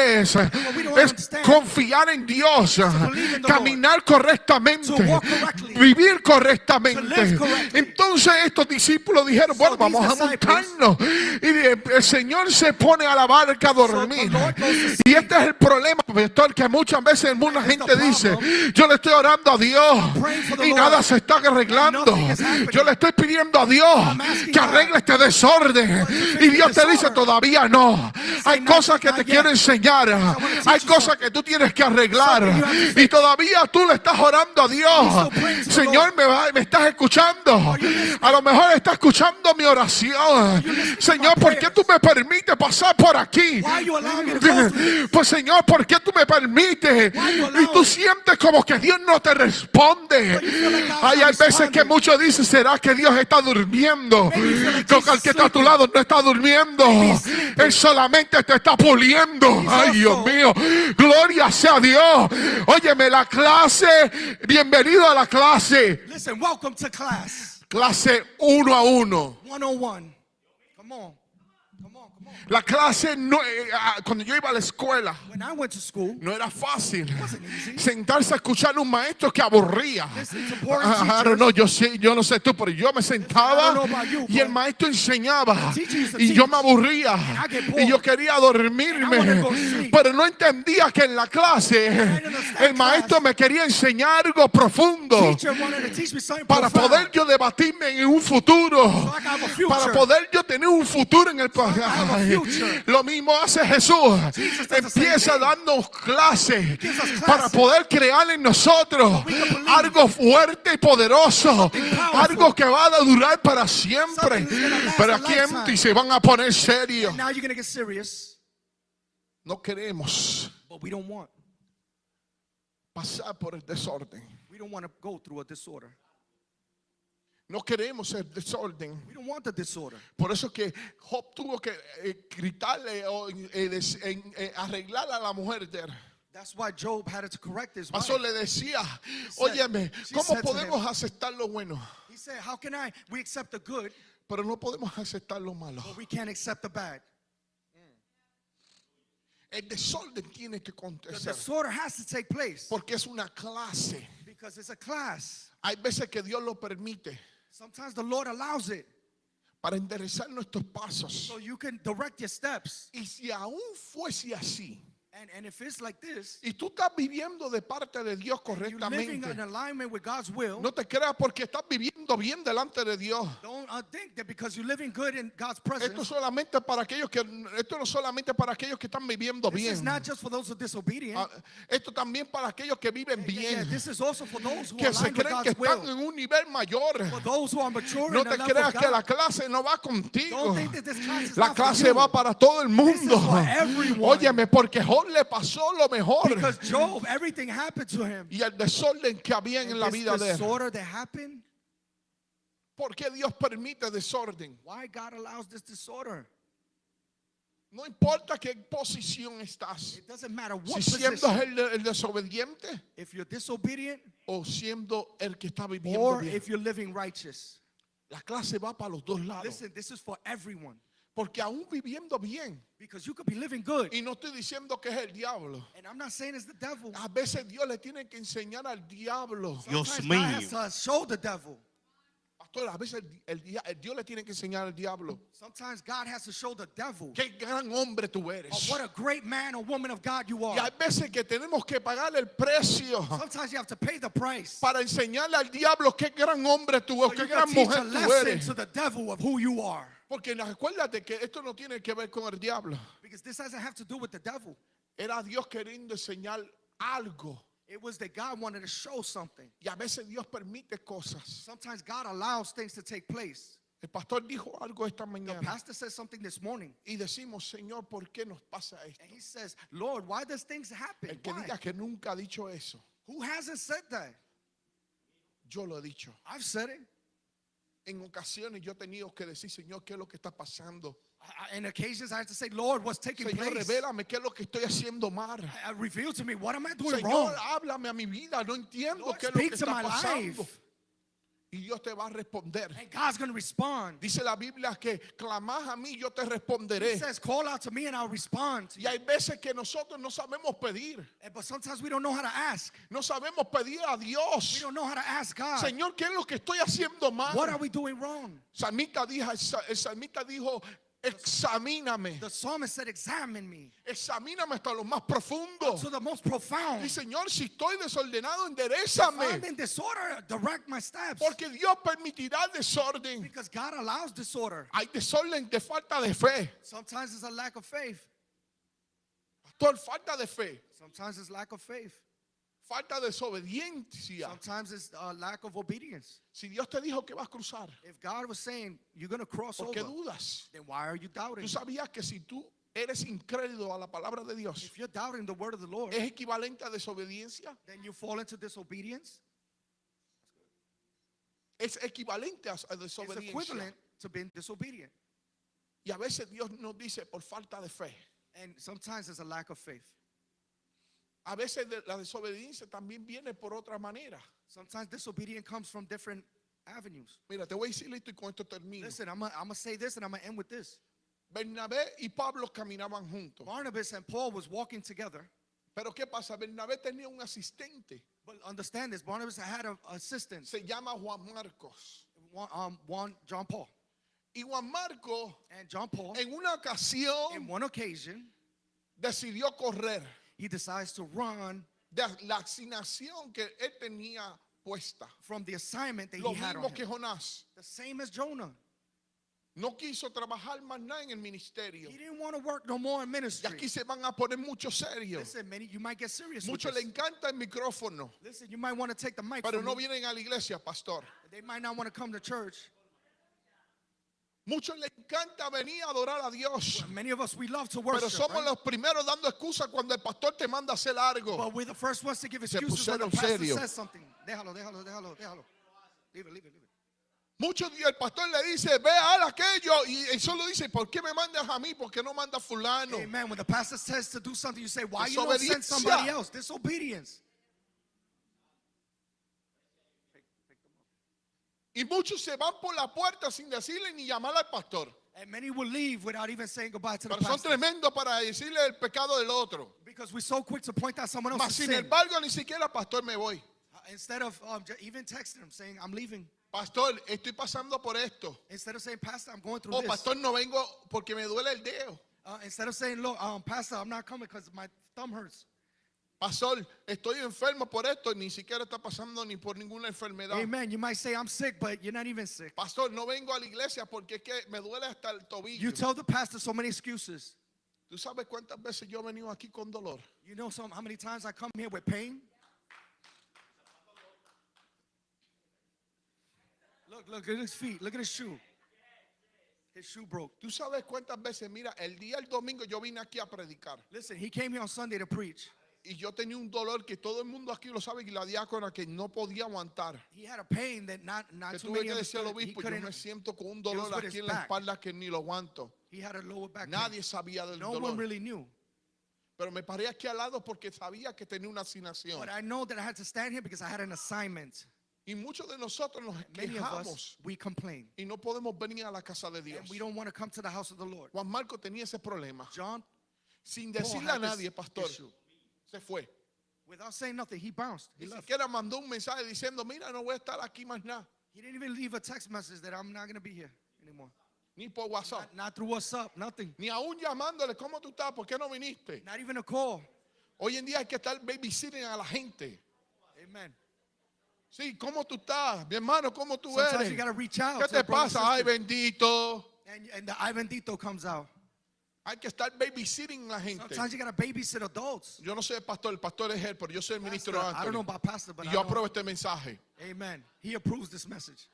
Speaker 1: we don't
Speaker 3: es
Speaker 1: understand.
Speaker 3: confiar en Dios,
Speaker 1: believe in the
Speaker 3: caminar correctamente,
Speaker 1: To walk correctly.
Speaker 3: vivir
Speaker 1: To
Speaker 3: correctamente.
Speaker 1: live correctly.
Speaker 3: Entonces estos discípulos dijeron, bueno,
Speaker 1: these
Speaker 3: vamos a
Speaker 1: disciples-
Speaker 3: montarnos. Y el Señor se pone a la barca a dormir.
Speaker 1: the Lord goes to
Speaker 3: Y este es el problema, pastor, que muchas veces mucha
Speaker 1: That is
Speaker 3: gente
Speaker 1: the
Speaker 3: dice,
Speaker 1: problem.
Speaker 3: yo le estoy orando a Dios
Speaker 1: praying for the
Speaker 3: y
Speaker 1: Lord.
Speaker 3: nada se está arreglando.
Speaker 1: Nothing is happening.
Speaker 3: Yo le estoy pidiendo a Dios
Speaker 1: asking
Speaker 3: que
Speaker 1: God
Speaker 3: arregle este desorden.
Speaker 1: fix
Speaker 3: Y
Speaker 1: the
Speaker 3: Dios te dice,
Speaker 1: disorder.
Speaker 3: todavía no. Hay
Speaker 1: not-
Speaker 3: cosas que
Speaker 1: not
Speaker 3: te
Speaker 1: yet.
Speaker 3: quiero enseñar.
Speaker 1: teach
Speaker 3: Hay
Speaker 1: you
Speaker 3: cosas
Speaker 1: something.
Speaker 3: que tú tienes que arreglar.
Speaker 1: Something you have to
Speaker 3: Y
Speaker 1: fix.
Speaker 3: todavía tú le estás orando a Dios.
Speaker 1: still praying to the
Speaker 3: Señor, me estás escuchando.
Speaker 1: you listening?
Speaker 3: A lo mejor está escuchando mi oración.
Speaker 1: listening to
Speaker 3: Señor,
Speaker 1: my
Speaker 3: ¿por qué tú me permites pasar por aquí?
Speaker 4: Why you allow me to go through this?
Speaker 3: Pues Señor, ¿por qué tú me permites?
Speaker 4: Why you
Speaker 3: Y
Speaker 4: allow
Speaker 3: tú
Speaker 4: it?
Speaker 3: sientes como que Dios no te responde.
Speaker 4: But you feel like God's
Speaker 3: Ay,
Speaker 4: not
Speaker 3: hay veces que
Speaker 4: responding.
Speaker 3: muchos dicen, ¿será que Dios está durmiendo?
Speaker 4: Maybe you feel like
Speaker 3: Toca al
Speaker 4: Jesus
Speaker 3: que está a tu
Speaker 4: sleeping.
Speaker 3: lado, no está durmiendo.
Speaker 4: Maybe he's sleeping.
Speaker 3: Él solamente te está puliendo.
Speaker 4: He's
Speaker 3: Ay, Dios
Speaker 4: also-
Speaker 3: mío. Gloria sea a Dios. Óyeme, la clase. Bienvenido a la clase.
Speaker 4: Listen, welcome to class
Speaker 3: Clase 1 a 1.
Speaker 4: 101. Come on. Come on, come on.
Speaker 3: La clase, no, cuando yo iba a la escuela,
Speaker 4: When I went to school,
Speaker 3: no era fácil
Speaker 4: wasn't easy.
Speaker 3: sentarse a escuchar a un maestro que aburría.
Speaker 4: Listen to boring
Speaker 3: I don't
Speaker 4: teachers.
Speaker 3: know, yo no sé tú, pero yo me sentaba
Speaker 4: I don't know about you,
Speaker 3: y el
Speaker 4: but
Speaker 3: maestro enseñaba
Speaker 4: the teacher used to
Speaker 3: y yo
Speaker 4: teach,
Speaker 3: me aburría
Speaker 4: I get
Speaker 3: y
Speaker 4: bored,
Speaker 3: yo quería
Speaker 4: and I
Speaker 3: dormirme,
Speaker 4: wanna go sleep.
Speaker 3: pero no entendía que en la clase
Speaker 4: understand
Speaker 3: el maestro
Speaker 4: class.
Speaker 3: me quería enseñar algo profundo
Speaker 4: Teacher wanted to teach me something
Speaker 3: para
Speaker 4: profound.
Speaker 3: poder yo debatirme en un futuro,
Speaker 4: So I can have a future.
Speaker 3: para poder yo tener un futuro en el
Speaker 4: I have a
Speaker 3: pasado.
Speaker 4: future.
Speaker 3: Lo mismo hace Jesús.
Speaker 4: Jesus does the same
Speaker 3: Empieza
Speaker 4: thing.
Speaker 3: dando clases
Speaker 4: gives us
Speaker 3: para
Speaker 4: classes.
Speaker 3: poder crear en nosotros
Speaker 4: we can believe.
Speaker 3: algo fuerte y poderoso,
Speaker 4: Something powerful.
Speaker 3: algo que va a durar para siempre.
Speaker 4: Something that's gonna last
Speaker 3: Pero
Speaker 4: a
Speaker 3: aquí
Speaker 4: lifetime.
Speaker 3: y se van a poner serios.
Speaker 4: Now you're going to get serious,
Speaker 3: No queremos
Speaker 4: but we don't want.
Speaker 3: pasar por el desorden.
Speaker 4: We don't want to go through a disorder.
Speaker 3: No queremos el desorden.
Speaker 4: We don't want the disorder.
Speaker 3: Por eso que Job tuvo que gritarle o arreglar a la mujer de él.
Speaker 4: That's why Job had to correct his
Speaker 3: Pastor
Speaker 4: wife.
Speaker 3: le decía,
Speaker 4: said-
Speaker 3: óyeme,
Speaker 4: she
Speaker 3: ¿cómo
Speaker 4: said to
Speaker 3: podemos aceptar lo bueno?
Speaker 4: He said, how can we accept the good,
Speaker 3: Pero no podemos aceptar lo malo.
Speaker 4: but we can't accept the bad?
Speaker 3: El desorden tiene que
Speaker 4: The
Speaker 3: acontecer
Speaker 4: disorder has to take place
Speaker 3: porque es una clase.
Speaker 4: because it's a class.
Speaker 3: Hay veces que Dios lo permite
Speaker 4: Sometimes the Lord allows it
Speaker 3: para enderezar nuestros pasos.
Speaker 4: so you can direct your steps.
Speaker 3: Y si aún fuese así,
Speaker 4: And if it's like this,
Speaker 3: y tú estás viviendo de parte de Dios
Speaker 4: you're living
Speaker 3: correctamente,
Speaker 4: in alignment with God's will,
Speaker 3: no te creas porque estás viviendo bien delante de Dios.
Speaker 4: don't think that because you're living good in God's
Speaker 3: Esto
Speaker 4: presence,
Speaker 3: solamente para aquellos que esto no solamente para aquellos que están viviendo
Speaker 4: this is
Speaker 3: bien.
Speaker 4: not just for those who are disobedient.
Speaker 3: Esto también para aquellos que viven
Speaker 4: Yeah,
Speaker 3: bien,
Speaker 4: this is also for those who
Speaker 3: que
Speaker 4: are
Speaker 3: se
Speaker 4: aligned with
Speaker 3: creen que
Speaker 4: God's
Speaker 3: están
Speaker 4: will.
Speaker 3: en un nivel mayor.
Speaker 4: For those who are mature
Speaker 3: No
Speaker 4: in
Speaker 3: te
Speaker 4: the love
Speaker 3: creas
Speaker 4: of
Speaker 3: que la
Speaker 4: God,
Speaker 3: clase no va contigo.
Speaker 4: don't think that this class is
Speaker 3: La
Speaker 4: not for
Speaker 3: clase
Speaker 4: you.
Speaker 3: va para todo el mundo.
Speaker 4: This is for everyone.
Speaker 3: Óyeme, porque Job le pasó lo mejor.
Speaker 4: Because Job, everything happened to him.
Speaker 3: Y el desorden que había en
Speaker 4: And
Speaker 3: la
Speaker 4: this
Speaker 3: vida de él.
Speaker 4: disorder that happened,
Speaker 3: ¿Por qué Dios permite desorden?
Speaker 4: why God allows this disorder?
Speaker 3: No importa qué posición estás.
Speaker 4: It doesn't matter what
Speaker 3: Si siendo
Speaker 4: position.
Speaker 3: el desobediente
Speaker 4: If you're disobedient
Speaker 3: o siendo el que está viviendo
Speaker 4: or
Speaker 3: bien.
Speaker 4: if you're living righteous.
Speaker 3: La clase va para los dos lados.
Speaker 4: Listen, this is for everyone.
Speaker 3: Porque aún viviendo bien,
Speaker 4: Because you could be living good.
Speaker 3: y no estoy diciendo que es el diablo.
Speaker 4: And I'm not saying it's the devil.
Speaker 3: A veces Dios le tiene que enseñar al diablo.
Speaker 2: Dios
Speaker 4: Sometimes God has
Speaker 2: mío.
Speaker 4: to show the devil.
Speaker 3: Pastor, a veces el Dios le tiene que enseñar al diablo.
Speaker 4: Sometimes God has to show the devil
Speaker 3: Qué gran hombre tú
Speaker 4: of
Speaker 3: eres.
Speaker 4: what a great man or woman of God you
Speaker 3: Y
Speaker 4: are.
Speaker 3: hay veces que tenemos que pagar el precio
Speaker 4: Sometimes you have to pay the price.
Speaker 3: para enseñarle al diablo qué gran hombre tú
Speaker 4: So
Speaker 3: eres, qué
Speaker 4: you
Speaker 3: gran
Speaker 4: can teach
Speaker 3: mujer
Speaker 4: a
Speaker 3: tú
Speaker 4: lesson
Speaker 3: eres.
Speaker 4: to the devil of who you are.
Speaker 3: Porque acuérdate que esto no tiene que ver con el diablo.
Speaker 4: Because this doesn't have to do with the devil.
Speaker 3: Era Dios queriendo enseñar algo.
Speaker 4: It was that God wanted to show something.
Speaker 3: Y a veces Dios permite cosas.
Speaker 4: Sometimes God allows things to take place.
Speaker 3: El pastor dijo algo esta
Speaker 4: The
Speaker 3: mañana.
Speaker 4: pastor said something this morning.
Speaker 3: Y decimos, Señor, ¿por qué nos pasa esto?
Speaker 4: And he says, Lord, why does things happen?
Speaker 3: El que
Speaker 4: Why?
Speaker 3: diga que nunca ha dicho eso,
Speaker 4: Who hasn't said that?
Speaker 3: yo lo he dicho.
Speaker 4: I've said it.
Speaker 3: En ocasiones yo he tenido que decir, Señor, ¿qué es lo que está pasando?
Speaker 4: In occasions, I have to say, Lord, what's taking
Speaker 3: Señor,
Speaker 4: place?
Speaker 3: revélame qué es lo que estoy haciendo mal.
Speaker 4: Reveal to me, what am I doing
Speaker 3: Señor,
Speaker 4: wrong?
Speaker 3: háblame a mi vida, no entiendo
Speaker 4: Lord,
Speaker 3: qué es lo que
Speaker 4: speak to
Speaker 3: está
Speaker 4: my
Speaker 3: pasando.
Speaker 4: life.
Speaker 3: Y Dios te va a responder.
Speaker 4: And God's going to respond.
Speaker 3: Dice la Biblia que clamás a mí, yo te
Speaker 4: He
Speaker 3: responderé.
Speaker 4: says, call out to me and I'll respond to
Speaker 3: Y
Speaker 4: you.
Speaker 3: hay veces que nosotros no sabemos pedir.
Speaker 4: But sometimes we don't know how to ask.
Speaker 3: No sabemos pedir a
Speaker 4: We
Speaker 3: Dios.
Speaker 4: don't know how to ask God.
Speaker 3: Señor, ¿qué es lo que estoy haciendo
Speaker 4: What are
Speaker 3: mal?
Speaker 4: we doing wrong?
Speaker 3: El salmista dijo, examíname.
Speaker 4: The psalmist said, examine me
Speaker 3: Examíname hasta lo más profundo.
Speaker 4: to the most profound.
Speaker 3: Y Señor, si estoy desordenado,
Speaker 4: If I'm
Speaker 3: enderezame.
Speaker 4: in disorder, direct my steps.
Speaker 3: Porque Dios permitirá desorden.
Speaker 4: Because God allows disorder.
Speaker 3: Hay desorden de falta de fe.
Speaker 4: Sometimes it's a lack of faith.
Speaker 3: Pastor, falta de fe.
Speaker 4: Sometimes it's lack of faith.
Speaker 3: falta de desobediencia.
Speaker 1: Sometimes it's a lack of obedience.
Speaker 3: Si Dios te dijo que vas a cruzar,
Speaker 1: If God was saying you're going to cross
Speaker 3: ¿por
Speaker 1: over,
Speaker 3: qué dudas?
Speaker 1: then why are you doubting?
Speaker 3: Tú sabías que si tú eres incrédulo a la palabra de Dios,
Speaker 1: If you're doubting the word of the Lord,
Speaker 3: es equivalente a desobediencia.
Speaker 1: then you fall into disobedience.
Speaker 3: Es equivalente a
Speaker 1: It's
Speaker 3: desobediencia.
Speaker 1: equivalent to being disobedient.
Speaker 3: Y a veces Dios nos dice por falta de fe.
Speaker 1: And sometimes it's a lack of faith.
Speaker 3: A veces la desobediencia también viene por otra manera.
Speaker 1: Sometimes disobedience comes from different avenues.
Speaker 3: Mira, te voy a decir esto y con esto termino.
Speaker 1: Listen, I'm going to say this and I'm going to end with this.
Speaker 3: Bernabé y Pablo caminaban juntos.
Speaker 1: Barnabas and Paul was walking together.
Speaker 3: Pero ¿qué pasa? Bernabé tenía un asistente.
Speaker 1: But understand this, Barnabas had an assistant,
Speaker 3: Se llama Juan Marcos.
Speaker 1: John Paul.
Speaker 3: Y Juan Marcos
Speaker 1: And John Paul,
Speaker 3: en una
Speaker 1: in
Speaker 3: ocasión
Speaker 1: one occasion,
Speaker 3: decidió correr
Speaker 1: he decides to run
Speaker 3: de la asignación que él tenía puesta.
Speaker 1: from the assignment that
Speaker 3: Lo
Speaker 1: he had on
Speaker 3: mismo que
Speaker 1: him.
Speaker 3: Jonás.
Speaker 1: The same as Jonah.
Speaker 3: No quiso trabajar más nada en el ministerio.
Speaker 1: He didn't want to work no more in
Speaker 3: Y
Speaker 1: ministry.
Speaker 3: aquí se van a poner mucho serios.
Speaker 1: Listen, many, you might get serious with
Speaker 3: Muchos le
Speaker 1: this.
Speaker 3: encanta el micrófono,
Speaker 1: Listen, you might want to take the mic
Speaker 3: pero
Speaker 1: from
Speaker 3: no
Speaker 1: me.
Speaker 3: vienen a la iglesia, pastor.
Speaker 1: They might not want to come to church.
Speaker 3: Muchos le encanta venir a adorar a Dios,
Speaker 1: Many of us, we love to
Speaker 3: pero
Speaker 1: worship,
Speaker 3: somos
Speaker 1: right?
Speaker 3: los primeros dando excusas cuando el pastor te manda a hacer algo.
Speaker 1: But we're the first ones to give
Speaker 3: Se
Speaker 1: excuses when the
Speaker 3: pusieron
Speaker 1: pastor
Speaker 3: serios.
Speaker 1: says something. Déjalo. Leave it.
Speaker 3: Muchos el pastor le dice, ve a aquello, y él solo dice, ¿por qué me mandas a mí? ¿Por qué no mandas a fulano?
Speaker 1: Amen. When the pastor says to do something, you say, why you don't send
Speaker 3: Desobediencia.
Speaker 1: somebody else? Disobedience.
Speaker 3: Y muchos se van por la puerta sin decirle ni llamar al pastor.
Speaker 1: And many will leave without even saying goodbye to the
Speaker 3: Pero son
Speaker 1: pastor.
Speaker 3: tremendos para decirle el pecado del otro.
Speaker 1: Because we're so quick to point out someone
Speaker 3: Mas
Speaker 1: else's
Speaker 3: sin
Speaker 1: sin.
Speaker 3: embargo, ni siquiera, pastor, me voy.
Speaker 1: Instead of even texting him, saying, I'm leaving.
Speaker 3: Pastor, estoy pasando por esto.
Speaker 1: Instead of saying, Pastor, I'm going through
Speaker 3: Oh,
Speaker 1: this.
Speaker 3: pastor, no vengo porque me duele el dedo.
Speaker 1: Instead of saying, look, Pastor, I'm not coming because my thumb hurts.
Speaker 3: Pastor, estoy enfermo por esto. Ni siquiera está pasando ni por ninguna enfermedad.
Speaker 1: Amen. You might say, I'm sick, but you're not even sick.
Speaker 3: Pastor, no vengo a la iglesia porque es que me duele hasta el tobillo.
Speaker 1: You tell the pastor so many excuses.
Speaker 3: ¿Tú sabes cuántas veces yo he venido aquí con dolor?
Speaker 1: You know how many times I come here with pain? Look at his feet. Look at his shoe. His shoe broke.
Speaker 3: ¿Tú sabes cuántas veces? Mira, el día del domingo yo vine aquí a predicar.
Speaker 1: Listen, he came here on Sunday to preach.
Speaker 3: Y yo tenía un dolor que todo el mundo aquí lo sabe, y la diácona que no podía aguantar.
Speaker 1: He had a pain that not
Speaker 3: Que
Speaker 1: too
Speaker 3: tuve
Speaker 1: many
Speaker 3: que decir al
Speaker 1: understood. He
Speaker 3: obispo, yo
Speaker 1: couldn't.
Speaker 3: me siento con un
Speaker 1: was
Speaker 3: dolor
Speaker 1: with
Speaker 3: aquí
Speaker 1: his
Speaker 3: en la
Speaker 1: back.
Speaker 3: espalda que ni lo aguanto.
Speaker 1: He had a lower back pain.
Speaker 3: Nadie sabía del
Speaker 1: No one
Speaker 3: dolor.
Speaker 1: really knew.
Speaker 3: Pero me paré aquí al lado porque sabía que tenía una asignación.
Speaker 1: But I know that I had to stand here because I had an assignment.
Speaker 3: Y muchos de nosotros nos
Speaker 1: Many of us,
Speaker 3: quejamos
Speaker 1: we complain.
Speaker 3: y no podemos venir a la casa de Dios.
Speaker 1: And we don't want to come to the house of the Lord.
Speaker 3: Juan Marco tenía ese problema.
Speaker 1: John,
Speaker 3: Sin
Speaker 1: Paul
Speaker 3: decirle a
Speaker 1: had this
Speaker 3: nadie, pastor,
Speaker 1: issue.
Speaker 3: se fue.
Speaker 1: Without saying nothing, he bounced. He
Speaker 3: Ni
Speaker 1: left.
Speaker 3: siquiera mandó un mensaje diciendo, mira, no voy a estar aquí más nada.
Speaker 1: He didn't even leave a text message that I'm not going to be here anymore.
Speaker 3: Ni por WhatsApp.
Speaker 1: Not through WhatsApp, nothing.
Speaker 3: Ni aún llamándole, ¿cómo tú estás? ¿Por qué no viniste?
Speaker 1: Not even a call.
Speaker 3: Hoy en día hay que estar babysitting a la gente.
Speaker 1: Amen.
Speaker 3: Sí, ¿cómo tú estás? Mi hermano, ¿cómo tú
Speaker 1: Sometimes
Speaker 3: eres?
Speaker 1: you got to reach out.
Speaker 3: ¿Qué
Speaker 1: to a
Speaker 3: te
Speaker 1: brother
Speaker 3: pasa? Ay,
Speaker 1: sister.
Speaker 3: bendito.
Speaker 1: And the Ivan Dito comes out.
Speaker 3: Hay que estar babysitting a la gente.
Speaker 1: Sometimes you got to babysit adults.
Speaker 3: Yo no soy el pastor es él, pero yo soy el ministro
Speaker 1: Pastor, I don't know
Speaker 3: Anthony.
Speaker 1: about pastor, but
Speaker 3: Y
Speaker 1: I
Speaker 3: yo
Speaker 1: know.
Speaker 3: apruebo este mensaje.
Speaker 1: Amen. He approves this message.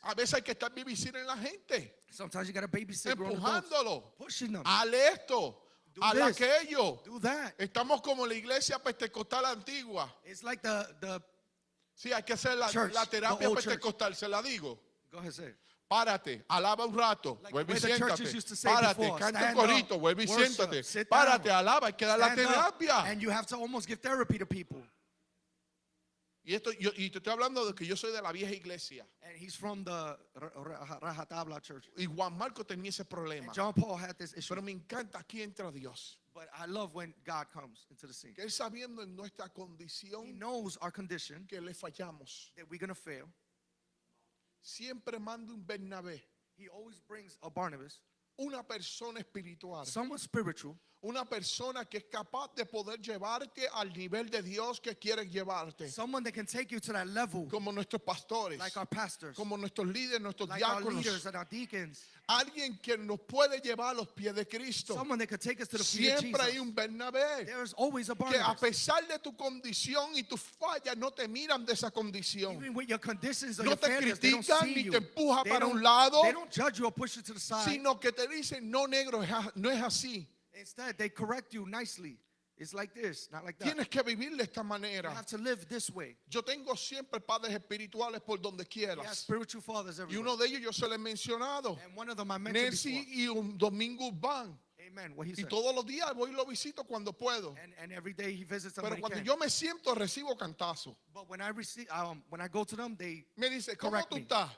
Speaker 3: A veces hay que estar babysitting a la gente.
Speaker 1: Sometimes you got to babysit grown adults.
Speaker 3: Empujándolo.
Speaker 1: Pushing them.
Speaker 3: Al esto.
Speaker 1: Do
Speaker 3: Al
Speaker 1: this.
Speaker 3: aquello.
Speaker 1: Do that.
Speaker 3: Estamos como la iglesia pentecostal antigua.
Speaker 1: It's like the
Speaker 3: Sí, hay que hacer
Speaker 1: Church,
Speaker 3: la terapia
Speaker 1: the old church.
Speaker 3: pentecostal, se la digo.
Speaker 1: go ahead, say it.
Speaker 3: Párate, alaba un rato,
Speaker 1: Like
Speaker 3: vuelve y
Speaker 1: the way the
Speaker 3: siéntate.
Speaker 1: churches used to say
Speaker 3: Párate,
Speaker 1: before,
Speaker 3: canta un
Speaker 1: stand
Speaker 3: corito,
Speaker 1: up,
Speaker 3: vuelve y
Speaker 1: worship,
Speaker 3: siéntate.
Speaker 1: sit
Speaker 3: Párate,
Speaker 1: down,
Speaker 3: alaba, hay que dar la
Speaker 1: Stand up,
Speaker 3: terapia.
Speaker 1: and you have to almost give therapy to people.
Speaker 3: Y te estoy hablando de que yo soy de la vieja iglesia.
Speaker 1: And he's from the Rajatabla church.
Speaker 3: Y Juan Marco tenía ese problema.
Speaker 1: And John Paul had this issue.
Speaker 3: Pero me encanta, aquí entra Dios.
Speaker 1: But I love when God comes into the scene.
Speaker 3: Que él sabiendo en nuestra
Speaker 1: He
Speaker 3: condición
Speaker 1: knows our condition,
Speaker 3: que le fallamos.
Speaker 1: that we're going to fail.
Speaker 3: Siempre manda un Bernabé,
Speaker 1: He always brings a Barnabas,
Speaker 3: una persona espiritual.
Speaker 1: someone spiritual,
Speaker 3: Una persona que es capaz de poder llevarte al nivel de Dios que quiere llevarte.
Speaker 1: someone that can take you to that level,
Speaker 3: Como nuestros pastores,
Speaker 1: like our pastors,
Speaker 3: como nuestros líderes, nuestros
Speaker 1: like our
Speaker 3: diáconos.
Speaker 1: leaders and our deacons.
Speaker 3: Alguien que nos puede llevar a los pies de Cristo.
Speaker 1: Someone that could take us to the feet of
Speaker 3: Siempre hay
Speaker 1: Jesus.
Speaker 3: un Bernabé.
Speaker 1: There's always a
Speaker 3: Que a
Speaker 1: Barnabas.
Speaker 3: pesar de tu condición y tus fallas, no te miran de esa condición.
Speaker 1: Even with your conditions or
Speaker 3: No
Speaker 1: your
Speaker 3: te
Speaker 1: failures, they don't
Speaker 3: critican
Speaker 1: see
Speaker 3: ni
Speaker 1: you.
Speaker 3: te empuja
Speaker 1: They
Speaker 3: para
Speaker 1: don't-
Speaker 3: un lado,
Speaker 1: They don't judge you or push you to the side.
Speaker 3: sino que te dicen, no negro, no es así.
Speaker 1: Instead, they correct you nicely. It's like this, not like that.
Speaker 3: Tienes que vivir de esta
Speaker 1: You
Speaker 3: manera.
Speaker 1: have to live this way.
Speaker 3: Yo tengo siempre padres espirituales por donde
Speaker 1: You have
Speaker 3: quieras.
Speaker 1: spiritual fathers
Speaker 3: Y
Speaker 1: everywhere.
Speaker 3: uno de ellos yo se lo he mencionado.
Speaker 1: And one of them I mentioned
Speaker 3: Nancy
Speaker 1: before.
Speaker 3: y un Domingo Urbán.
Speaker 1: Amen. What he
Speaker 3: Y
Speaker 1: said.
Speaker 3: todos los días voy y lo visito cuando puedo.
Speaker 1: And every day he visits them
Speaker 3: Pero
Speaker 1: when he
Speaker 3: cuando
Speaker 1: can.
Speaker 3: yo me siento, recibo cantazo.
Speaker 1: But when I go to them, they
Speaker 3: Me dice, ¿cómo
Speaker 1: Correct
Speaker 3: tú
Speaker 1: me.
Speaker 3: estás?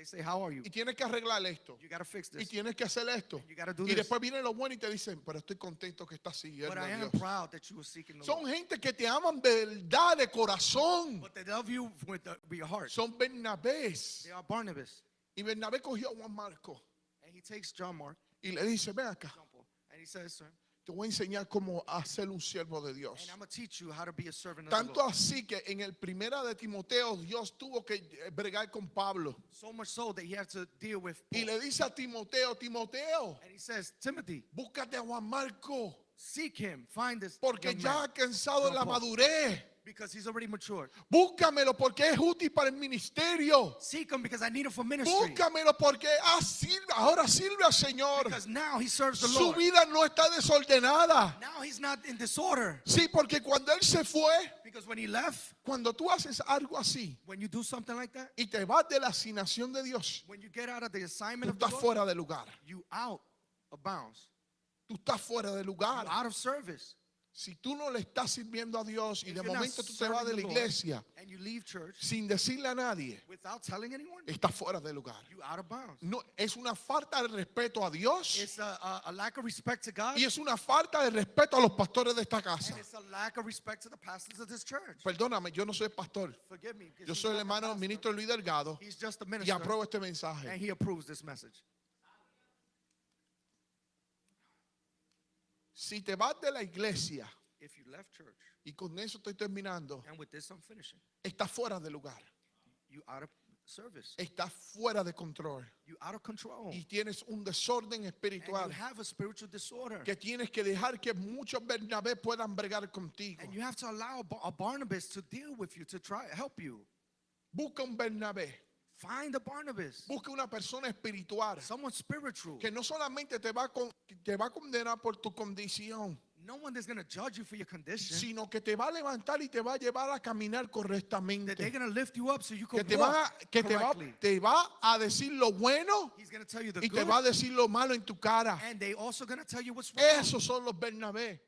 Speaker 1: say, "How are you?
Speaker 3: Y tienes que arreglar esto.
Speaker 1: You gotta fix
Speaker 3: Y
Speaker 1: this."
Speaker 3: tienes que hacer esto.
Speaker 1: You gotta do
Speaker 3: Y
Speaker 1: this.
Speaker 3: después viene lo bueno y te dicen, pero estoy contento que estás siguiendo
Speaker 1: But
Speaker 3: a
Speaker 1: I am
Speaker 3: Dios.
Speaker 1: proud that you were seeking the
Speaker 3: Son
Speaker 1: Lord.
Speaker 3: gente que te aman de verdad, de corazón.
Speaker 1: But they love you with your heart.
Speaker 3: Son Bernabés.
Speaker 1: They are Barnabas.
Speaker 3: Y Bernabé cogió a Juan Marco
Speaker 1: And he takes John Mark,
Speaker 3: y le dice, ven acá,
Speaker 1: and he says to him,
Speaker 3: te voy a enseñar cómo hacer un siervo de Dios.
Speaker 1: and I'm going to teach you how to be a servant of the
Speaker 3: Tanto
Speaker 1: Lord.
Speaker 3: así que en el primera de Timoteo Dios tuvo que bregar con Pablo.
Speaker 1: So much so that he had to deal with
Speaker 3: Y
Speaker 1: Paul.
Speaker 3: le dice a Timoteo, Timoteo,
Speaker 1: And he says, Timothy,
Speaker 3: búscate a Juan Marco,
Speaker 1: seek him, find this
Speaker 3: porque
Speaker 1: young
Speaker 3: ya
Speaker 1: man,
Speaker 3: ha alcanzado
Speaker 1: John
Speaker 3: la
Speaker 1: Paul.
Speaker 3: madurez.
Speaker 1: because he's already matured.
Speaker 3: Búscamelo porque es útil para el ministerio.
Speaker 1: Seek him because I need him for ministry.
Speaker 3: Búscamelo porque ahora sirve al Señor.
Speaker 1: Because now he serves the
Speaker 3: Su
Speaker 1: Lord.
Speaker 3: vida no está desordenada.
Speaker 1: Now he's not in disorder.
Speaker 3: Sí, porque cuando Él se fue,
Speaker 1: Because when he left,
Speaker 3: cuando tú haces algo así
Speaker 1: when you do something like that,
Speaker 3: y te vas de la asignación de Dios,
Speaker 1: when you get out of the
Speaker 3: tú
Speaker 1: assignment of the
Speaker 3: estás
Speaker 1: Lord,
Speaker 3: fuera de lugar.
Speaker 1: you out of bounds.
Speaker 3: Tú estás fuera de lugar.
Speaker 1: You're out of service.
Speaker 3: Si tú no le estás sirviendo a Dios y
Speaker 1: If
Speaker 3: de
Speaker 1: you're not
Speaker 3: momento tú te vas de la
Speaker 1: serving the Lord,
Speaker 3: iglesia
Speaker 1: and you leave church
Speaker 3: sin decirle a nadie,
Speaker 1: without telling anyone,
Speaker 3: estás fuera de lugar.
Speaker 1: you out of bounds.
Speaker 3: No, es una falta de respeto a Dios
Speaker 1: It's a lack of respect to God,
Speaker 3: y es una falta de respeto a los pastores de esta casa.
Speaker 1: and it's a lack of respect to the pastors of this church.
Speaker 3: Perdóname, yo no soy pastor.
Speaker 1: Forgive me. because
Speaker 3: Yo
Speaker 1: he's
Speaker 3: soy el
Speaker 1: not the
Speaker 3: hermano
Speaker 1: pastor.
Speaker 3: ministro Luis Delgado
Speaker 1: He's just a
Speaker 3: y
Speaker 1: minister,
Speaker 3: apruebo este
Speaker 1: and
Speaker 3: mensaje.
Speaker 1: he approves this message.
Speaker 3: Si te vas de la iglesia,
Speaker 1: If you left church,
Speaker 3: y con eso estoy terminando,
Speaker 1: and with this I'm finishing,
Speaker 3: estás fuera de lugar,
Speaker 1: you out of service,
Speaker 3: estás fuera de control
Speaker 1: you out of control,
Speaker 3: y tienes un desorden
Speaker 1: and you
Speaker 3: espiritual
Speaker 1: have a spiritual disorder,
Speaker 3: que tienes que dejar que muchos Bernabé puedan bregar contigo.
Speaker 1: and you have to allow a Barnabas to deal with you, to try help you.
Speaker 3: Busca un Bernabé,
Speaker 1: Find a Barnabas,
Speaker 3: busca una persona espiritual
Speaker 1: someone spiritual.
Speaker 3: que no solamente te va a condenar por tu condición,
Speaker 1: No one is going to judge you for your condition.
Speaker 3: sino que te va a levantar y te va a llevar a caminar
Speaker 1: That they're
Speaker 3: correctamente.
Speaker 1: going to lift you up so you
Speaker 3: Que
Speaker 1: can
Speaker 3: te
Speaker 1: walk
Speaker 3: va, que
Speaker 1: correctly.
Speaker 3: te va a decir lo bueno
Speaker 1: He's going to tell you the
Speaker 3: y te
Speaker 1: good,
Speaker 3: va a decir lo malo en tu cara.
Speaker 1: and they also going to tell you what's wrong.
Speaker 3: Esos son los Bernabé.